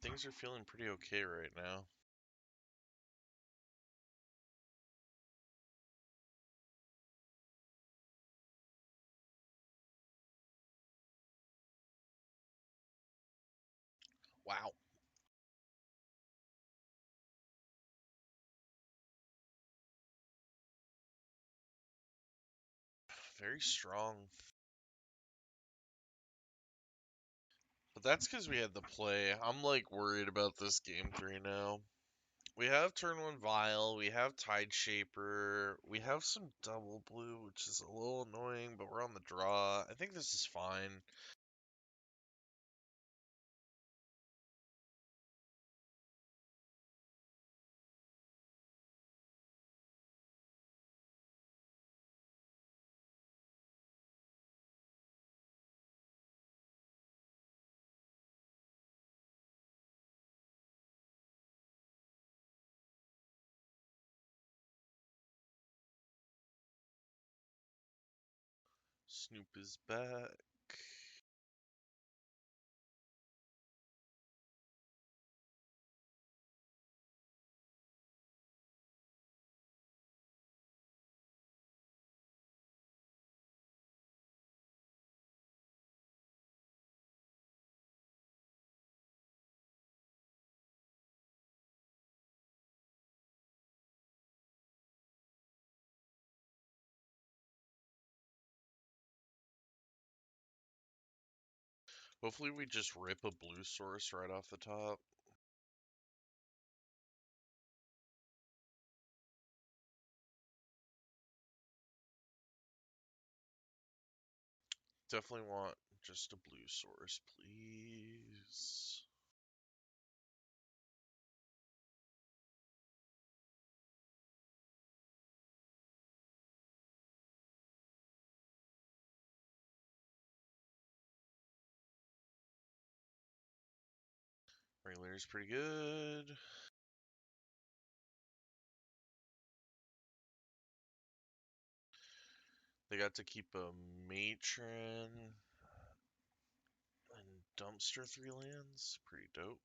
Things are feeling pretty okay right now. Wow. Very strong. But that's because we had the play. I'm like worried about this game 3 now. We have turn 1 Vial, we have Tide Shaper, we have some double blue, which is a little annoying, but we're on the draw. I think this is fine. Snoop is back. Hopefully we just rip a blue source right off the top. Definitely want just a blue source, please. Regular is pretty good. They got to keep a matron and dumpster 3 lands. Pretty dope.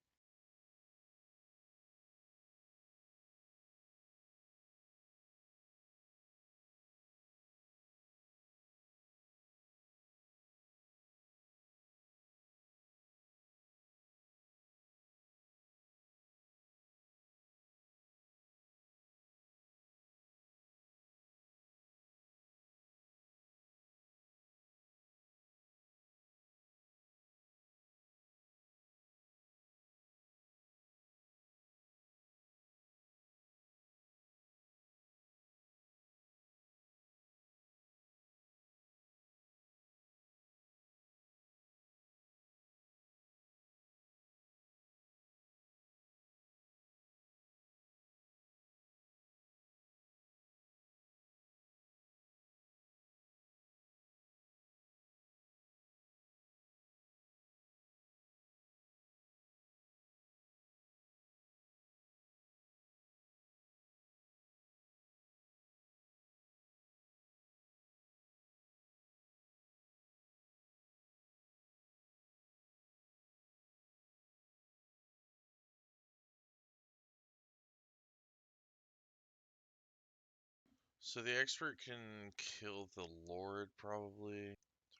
So the expert can kill the lord, probably.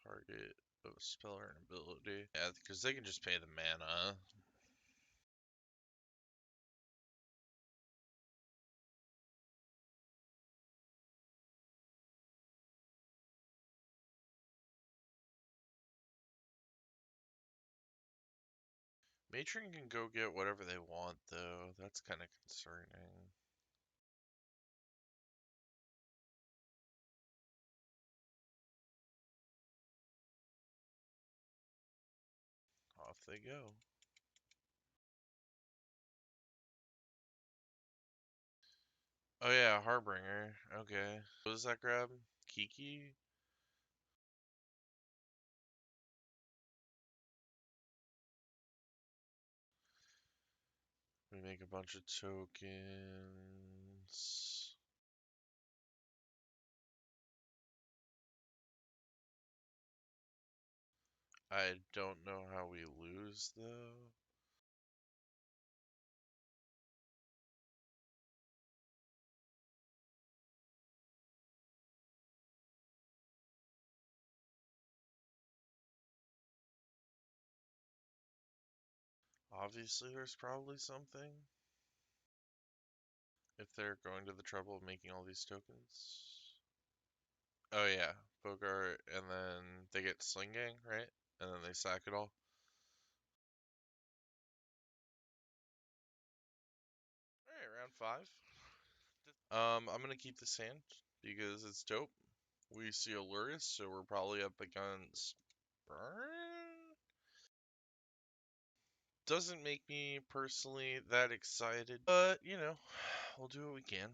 Target of a spell or an ability. Yeah, because they can just pay the mana. Matron can go get whatever they want, though. That's kind of concerning. Off they go. Oh yeah, Harbinger. Okay. What does that grab? Kiki? We make a bunch of tokens. I don't know how we lose, though. Obviously, there's probably something. If they're going to the trouble of making all these tokens. Oh yeah, Bogart, and then they get Sling Gang, right? And then they sack it all. Alright, round 5. I'm gonna keep this hand because it's dope. We see Aluris, so we're probably up against Burn. Doesn't make me personally that excited, but you know, we'll do what we can.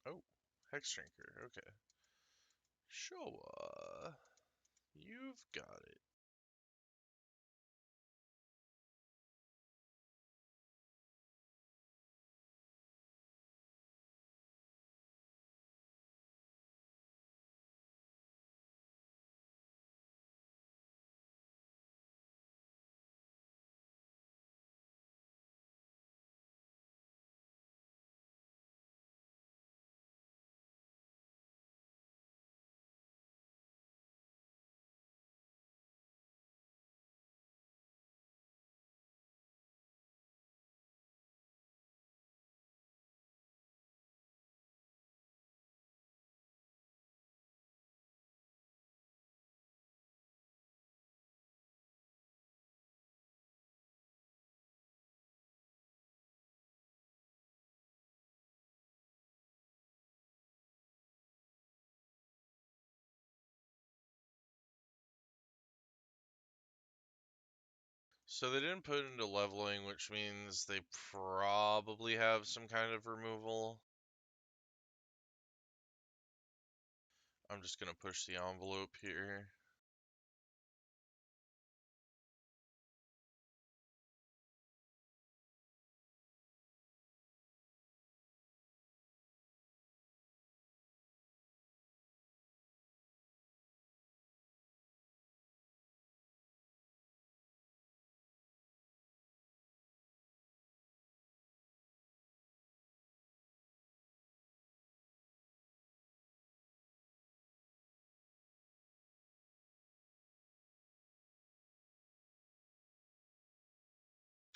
Oh, Hex Drinker, okay. Showa, you've got it. So they didn't put into leveling, which means they probably have some kind of removal. I'm just gonna push the envelope here.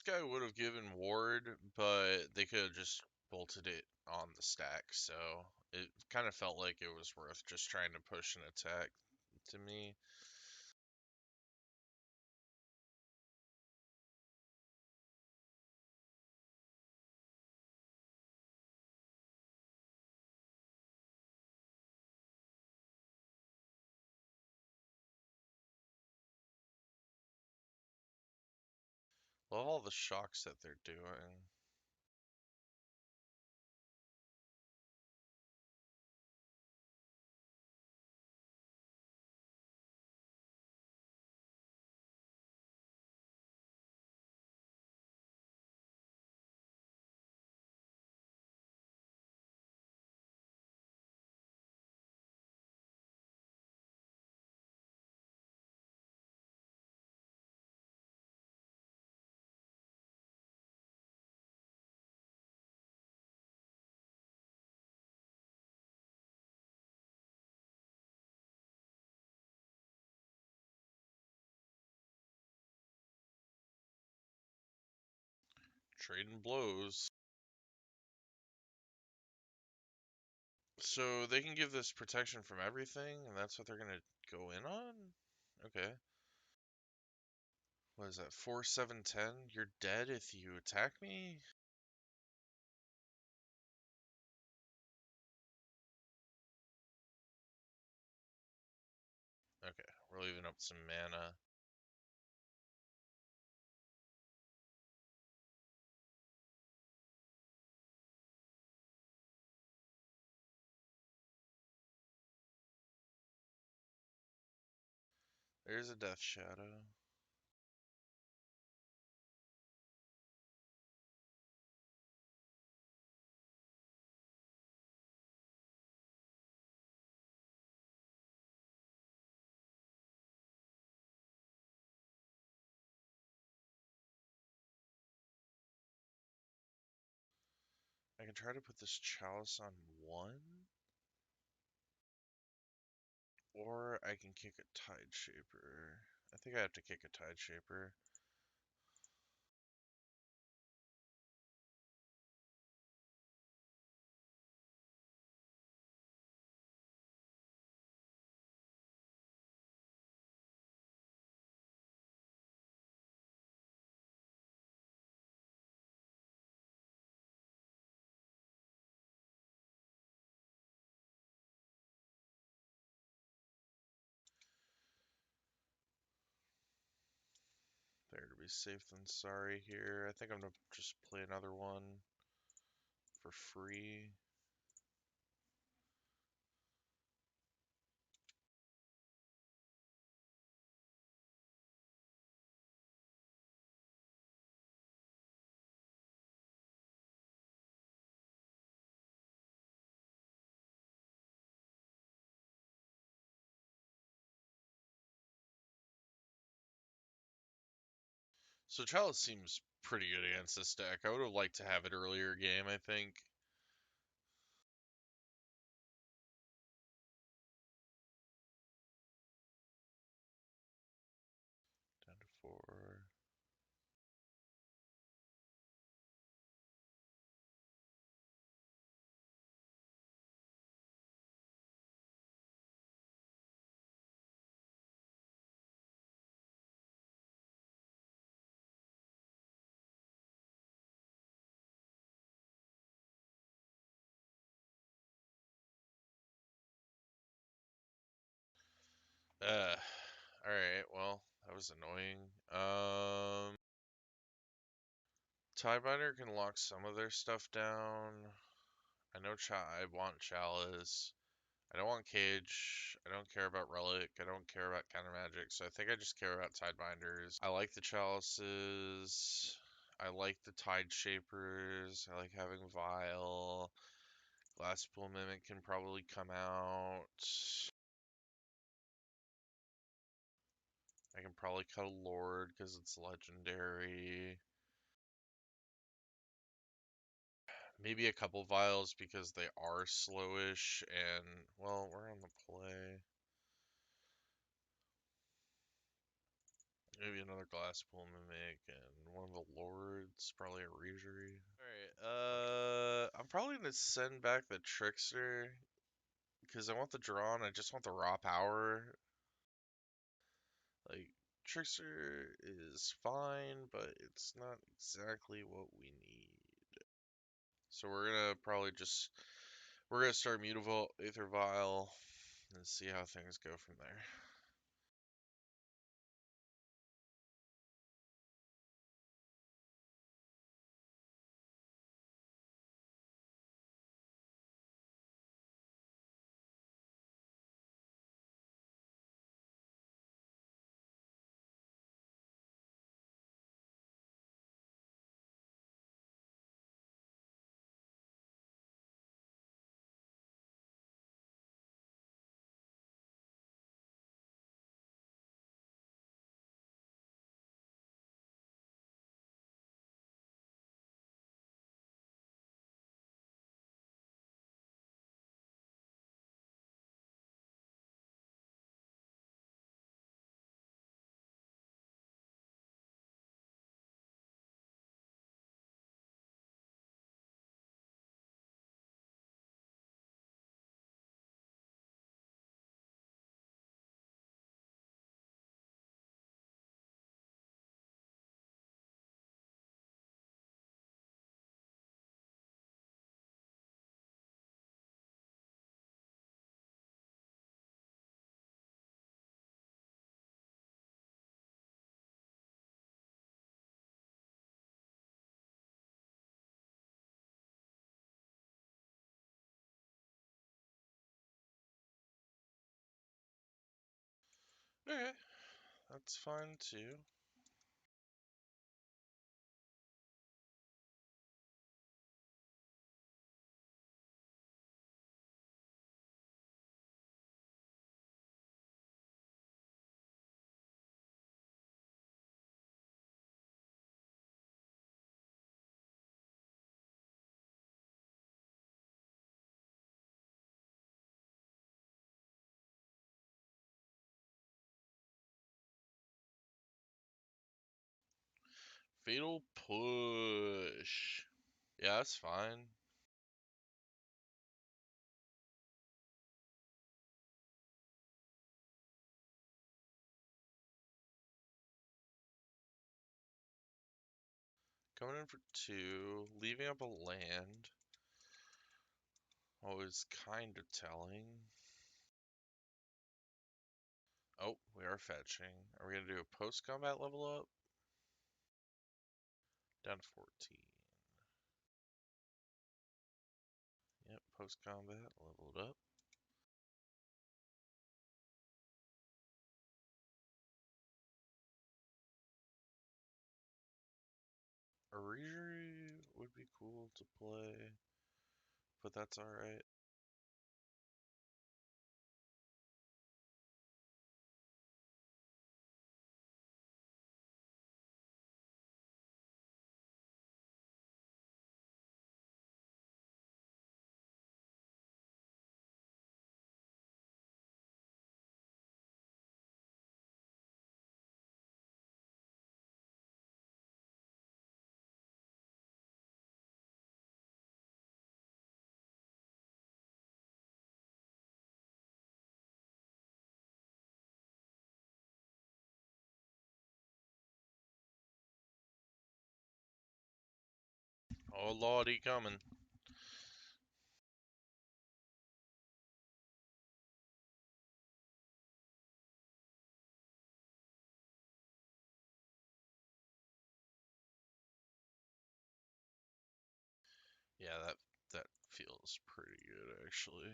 This guy would have given ward, but they could have just bolted it on the stack, so it kind of felt like it was worth just trying to push an attack to me. Love all the shocks that they're doing. trading blows. So they can give this protection from everything, and that's what they're gonna go in on? Okay. What is that? 4-7-10? You're dead if you attack me? Okay, we're leaving up some mana. There's a Death Shadow. I can try to put this Chalice on 1. Or I can kick a Tide Shaper. I think I have to kick a Tide Shaper. Better to be safe than sorry here. I think I'm gonna just play another one for free. So Chalice seems pretty good against this deck. I would have liked to have it earlier game, I think. Down to 4. Alright, well, that was annoying. Tidebinder can lock some of their stuff down. I know I want Chalice. I don't want Cage. I don't care about Relic. I don't care about Counter Magic. So I think I just care about Tidebinders. I like the Chalices. I like the Tide Shapers. I like having Vile. Glasspool Mimic can probably come out. I can probably cut a Lord because it's legendary. Maybe a couple Vials because they are slowish and, well, we're on the play. Maybe another Glasspool Mimic and one of the Lords, probably a Regery. Alright, I'm probably gonna send back the Trickster because I want the draw and I just want the raw power. Like, Trickster is fine, but it's not exactly what we need. So we're gonna probably just, we're gonna start Mutavault, Aether Vial, and see how things go from there. Okay, that's fine too. Fatal push. Yeah, that's fine. Coming in for 2, leaving up a land. Always kind of telling. Oh, we are fetching. Are we going to do a post-combat level up? Down to 14. Yep, post-combat, leveled up. Archery would be cool to play, but that's alright. Oh lordy, coming. Yeah, that feels pretty good actually.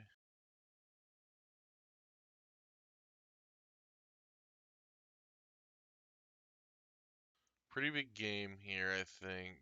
Pretty big game here, I think.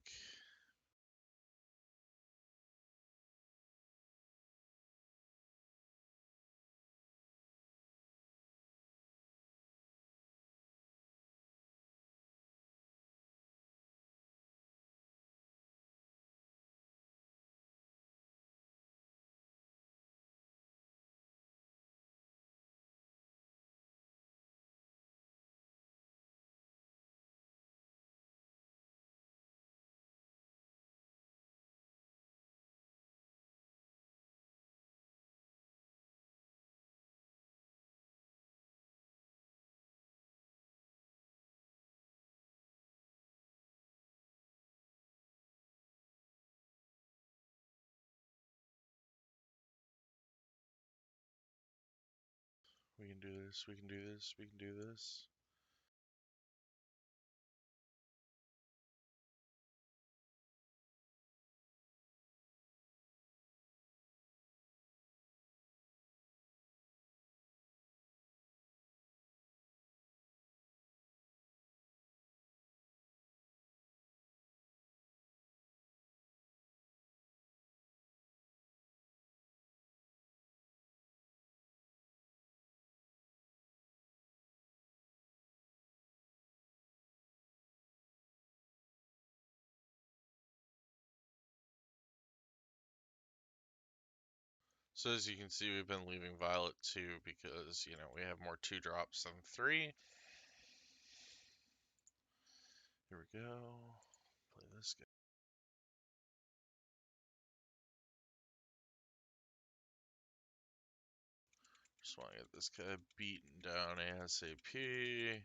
We can do this, we can do this, we can do this. So as you can see, we've been leaving Violet 2 because, you know, we have more 2-drops than 3. Here we go. Play this guy. Just want to get this guy beaten down ASAP.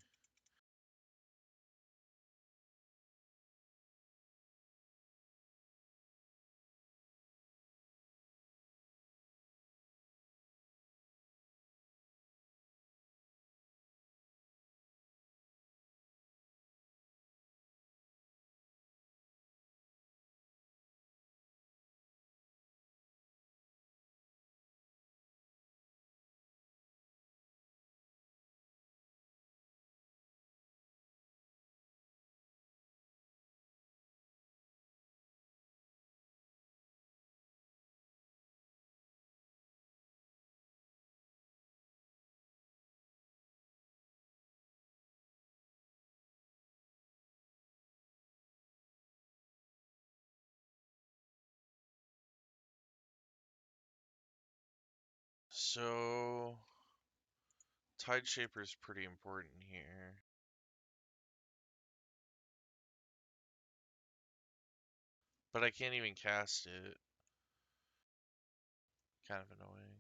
So, Tide Shaper is pretty important here. But I can't even cast it. Kind of annoying.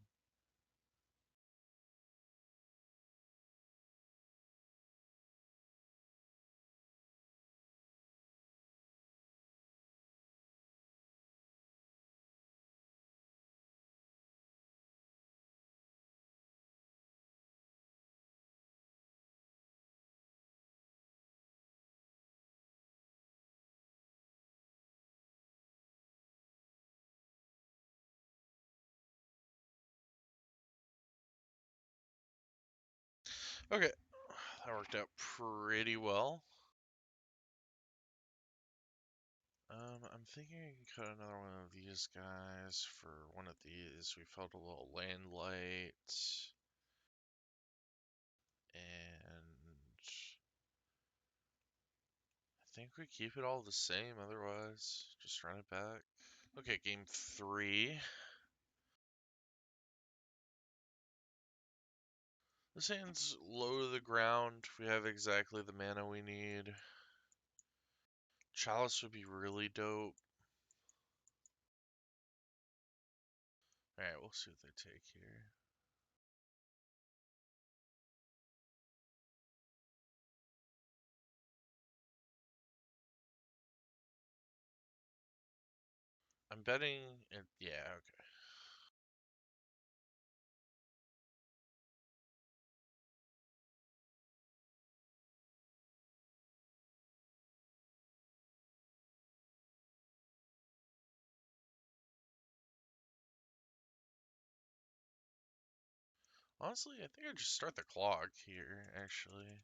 Okay, that worked out pretty well. I'm thinking I can cut another one of these guys for one of these. We felt a little land light. And I think we keep it all the same, otherwise, just run it back. Okay, game 3. This hand's low to the ground. We have exactly the mana we need. Chalice would be really dope. Alright, we'll see what they take here. I'm betting it, yeah, okay. Honestly, I think I just start the clock here, actually.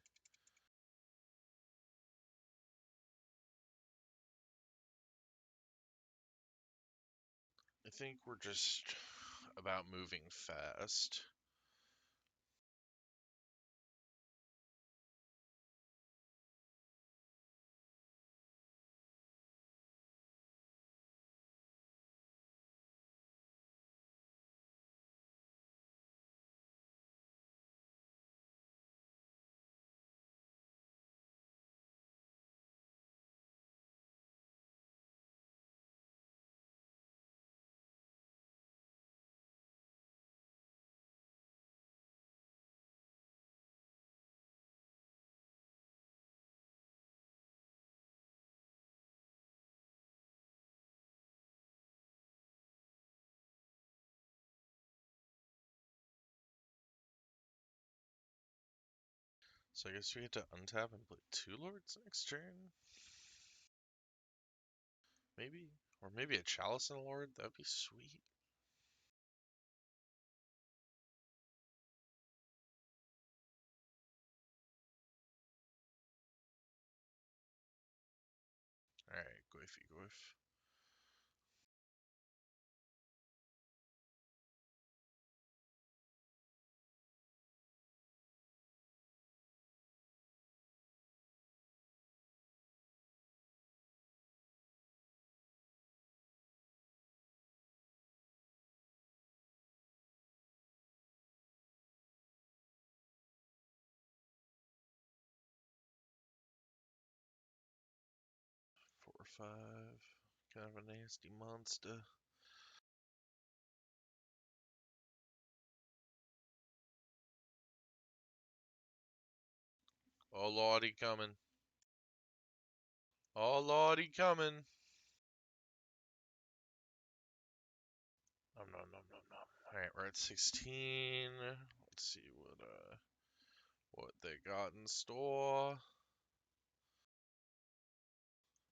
I think we're just about moving fast. So I guess we get to untap and play 2 lords next turn? Maybe? Or maybe a chalice and a lord? That'd be sweet. Alright, goify goif. Four or five. Kind of a nasty monster. Oh lord, he coming. Oh lord, he coming. Nom nom nom nom nom. Alright, we're at 16. Let's see what they got in store.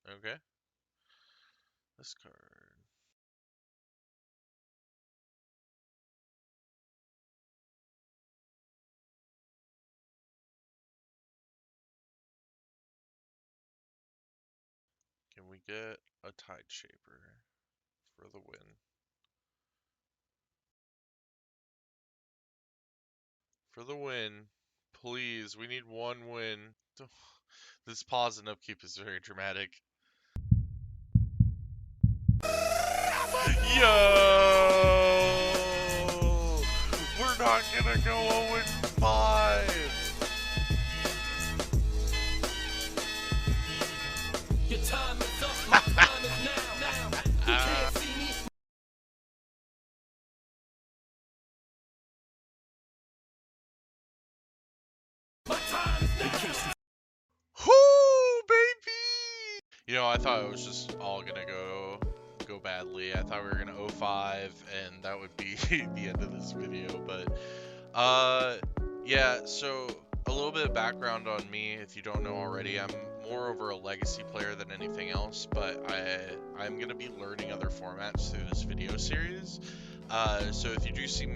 Okay. This card. Can we get a Tide Shaper for the win? For the win. Please, we need one win. This pause and upkeep is very dramatic. Yo! not gonna go 0-5. Your time is up, my time is now. You can't see me. My time is now. Whoo, baby! You know, I thought it was just all gonna go badly. I thought we were gonna 0-5 and that would be the end of this video, but yeah, so a little bit of background on me, if you don't know already. I'm moreover a legacy player than anything else, but I'm gonna be learning other formats through this video series. So if you do see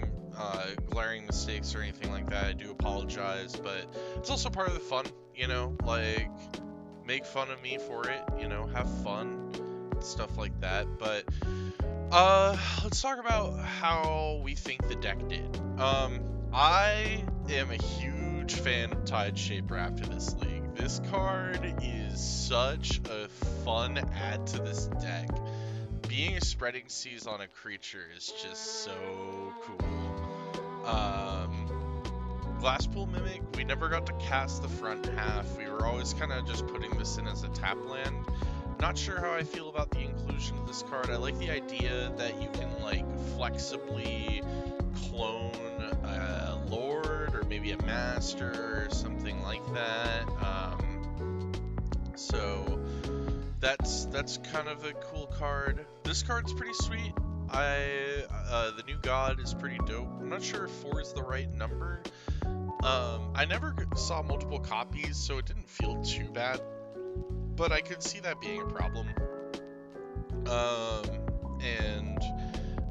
glaring mistakes or anything like that, I do apologize, but it's also part of the fun, you know, like, make fun of me for it, you know, have fun, stuff like that. But let's talk about how we think the deck did. I am a huge fan of Tide Shaper after this league. This card is such a fun add to this deck. Being a Spreading Seas on a creature is just so cool. Glasspool Mimic, we never got to cast the front half. We were always kind of just putting this in as a tap land. Not sure how I feel about the inclusion of this card. I like the idea that you can, like, flexibly clone a Lord or maybe a Master or something like that. So that's kind of a cool card. This card's pretty sweet. The new God is pretty dope. I'm not sure if 4 is the right number. I never saw multiple copies, so it didn't feel too bad, but I could see that being a problem. And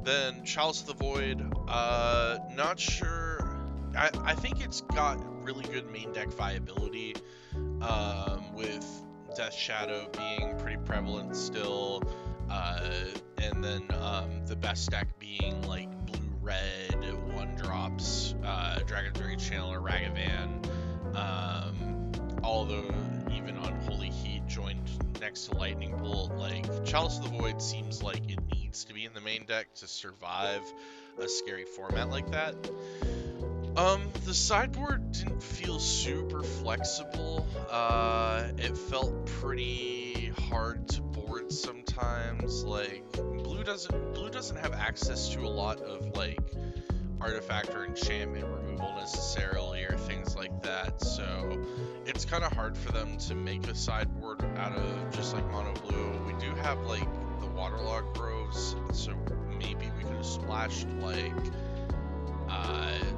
then Chalice of the Void, not sure. I think it's got really good main deck viability, with Death Shadow being pretty prevalent still, and then the best deck being like blue-red, 1-drops, Dragon's Rage Channel or Ragavan, although even Unholy Heat joined next to Lightning Bolt. Like, Chalice of the Void seems like it needs to be in the main deck to survive a scary format like that. The sideboard didn't feel super flexible. It felt pretty hard to board sometimes. Like, blue doesn't have access to a lot of, like, artifact or enchantment removal necessarily, or things like that, so it's kind of hard for them to make a sideboard out of just like mono blue. We do have like the Waterlogged Groves, so maybe we could have splashed like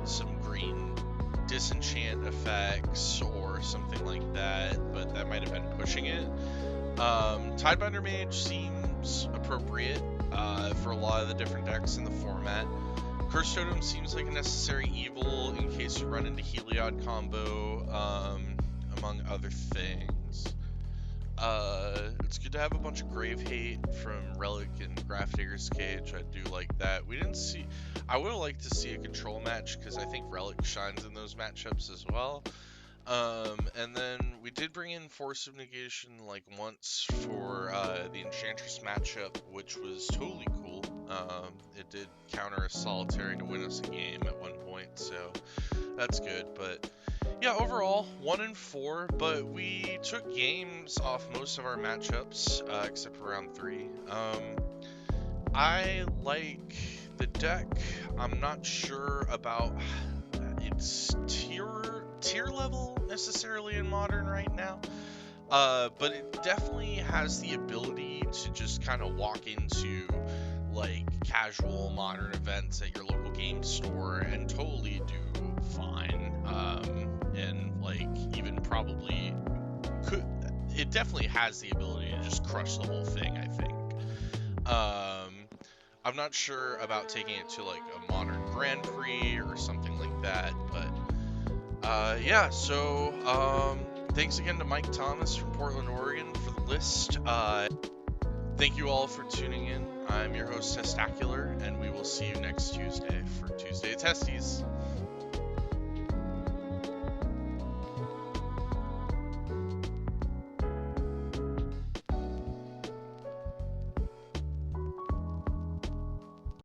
some green disenchant effects or something like that, but that might have been pushing it. Tidebinder Mage seems appropriate for a lot of the different decks in the format. Curse Totem seems like a necessary evil in case you run into Heliod combo, among other things. It's good to have a bunch of Grave Hate from Relic and Grafdigger's Cage. I do like that. I would have liked to see a control match, because I think Relic shines in those matchups as well. And then we did bring in Force of Negation like once for the Enchantress matchup, which was totally cool. It did counter a Solitary to win us a game at one point, so that's good. But yeah, overall 1-4, but we took games off most of our matchups, except for round 3. I like the deck. I'm not sure about its tier level necessarily in Modern right now, but it definitely has the ability to just kind of walk into like casual Modern events at your local game store and totally do fine, and like even probably could. It definitely has the ability to just crush the whole thing, I think. I'm not sure about taking it to like a Modern Grand Prix or something like that, but yeah, so thanks again to Mike Thomas from Portland, Oregon for the list. Thank you all for tuning in. I'm your host, Testacular, and we will see you next Tuesday for Tuesday Testies.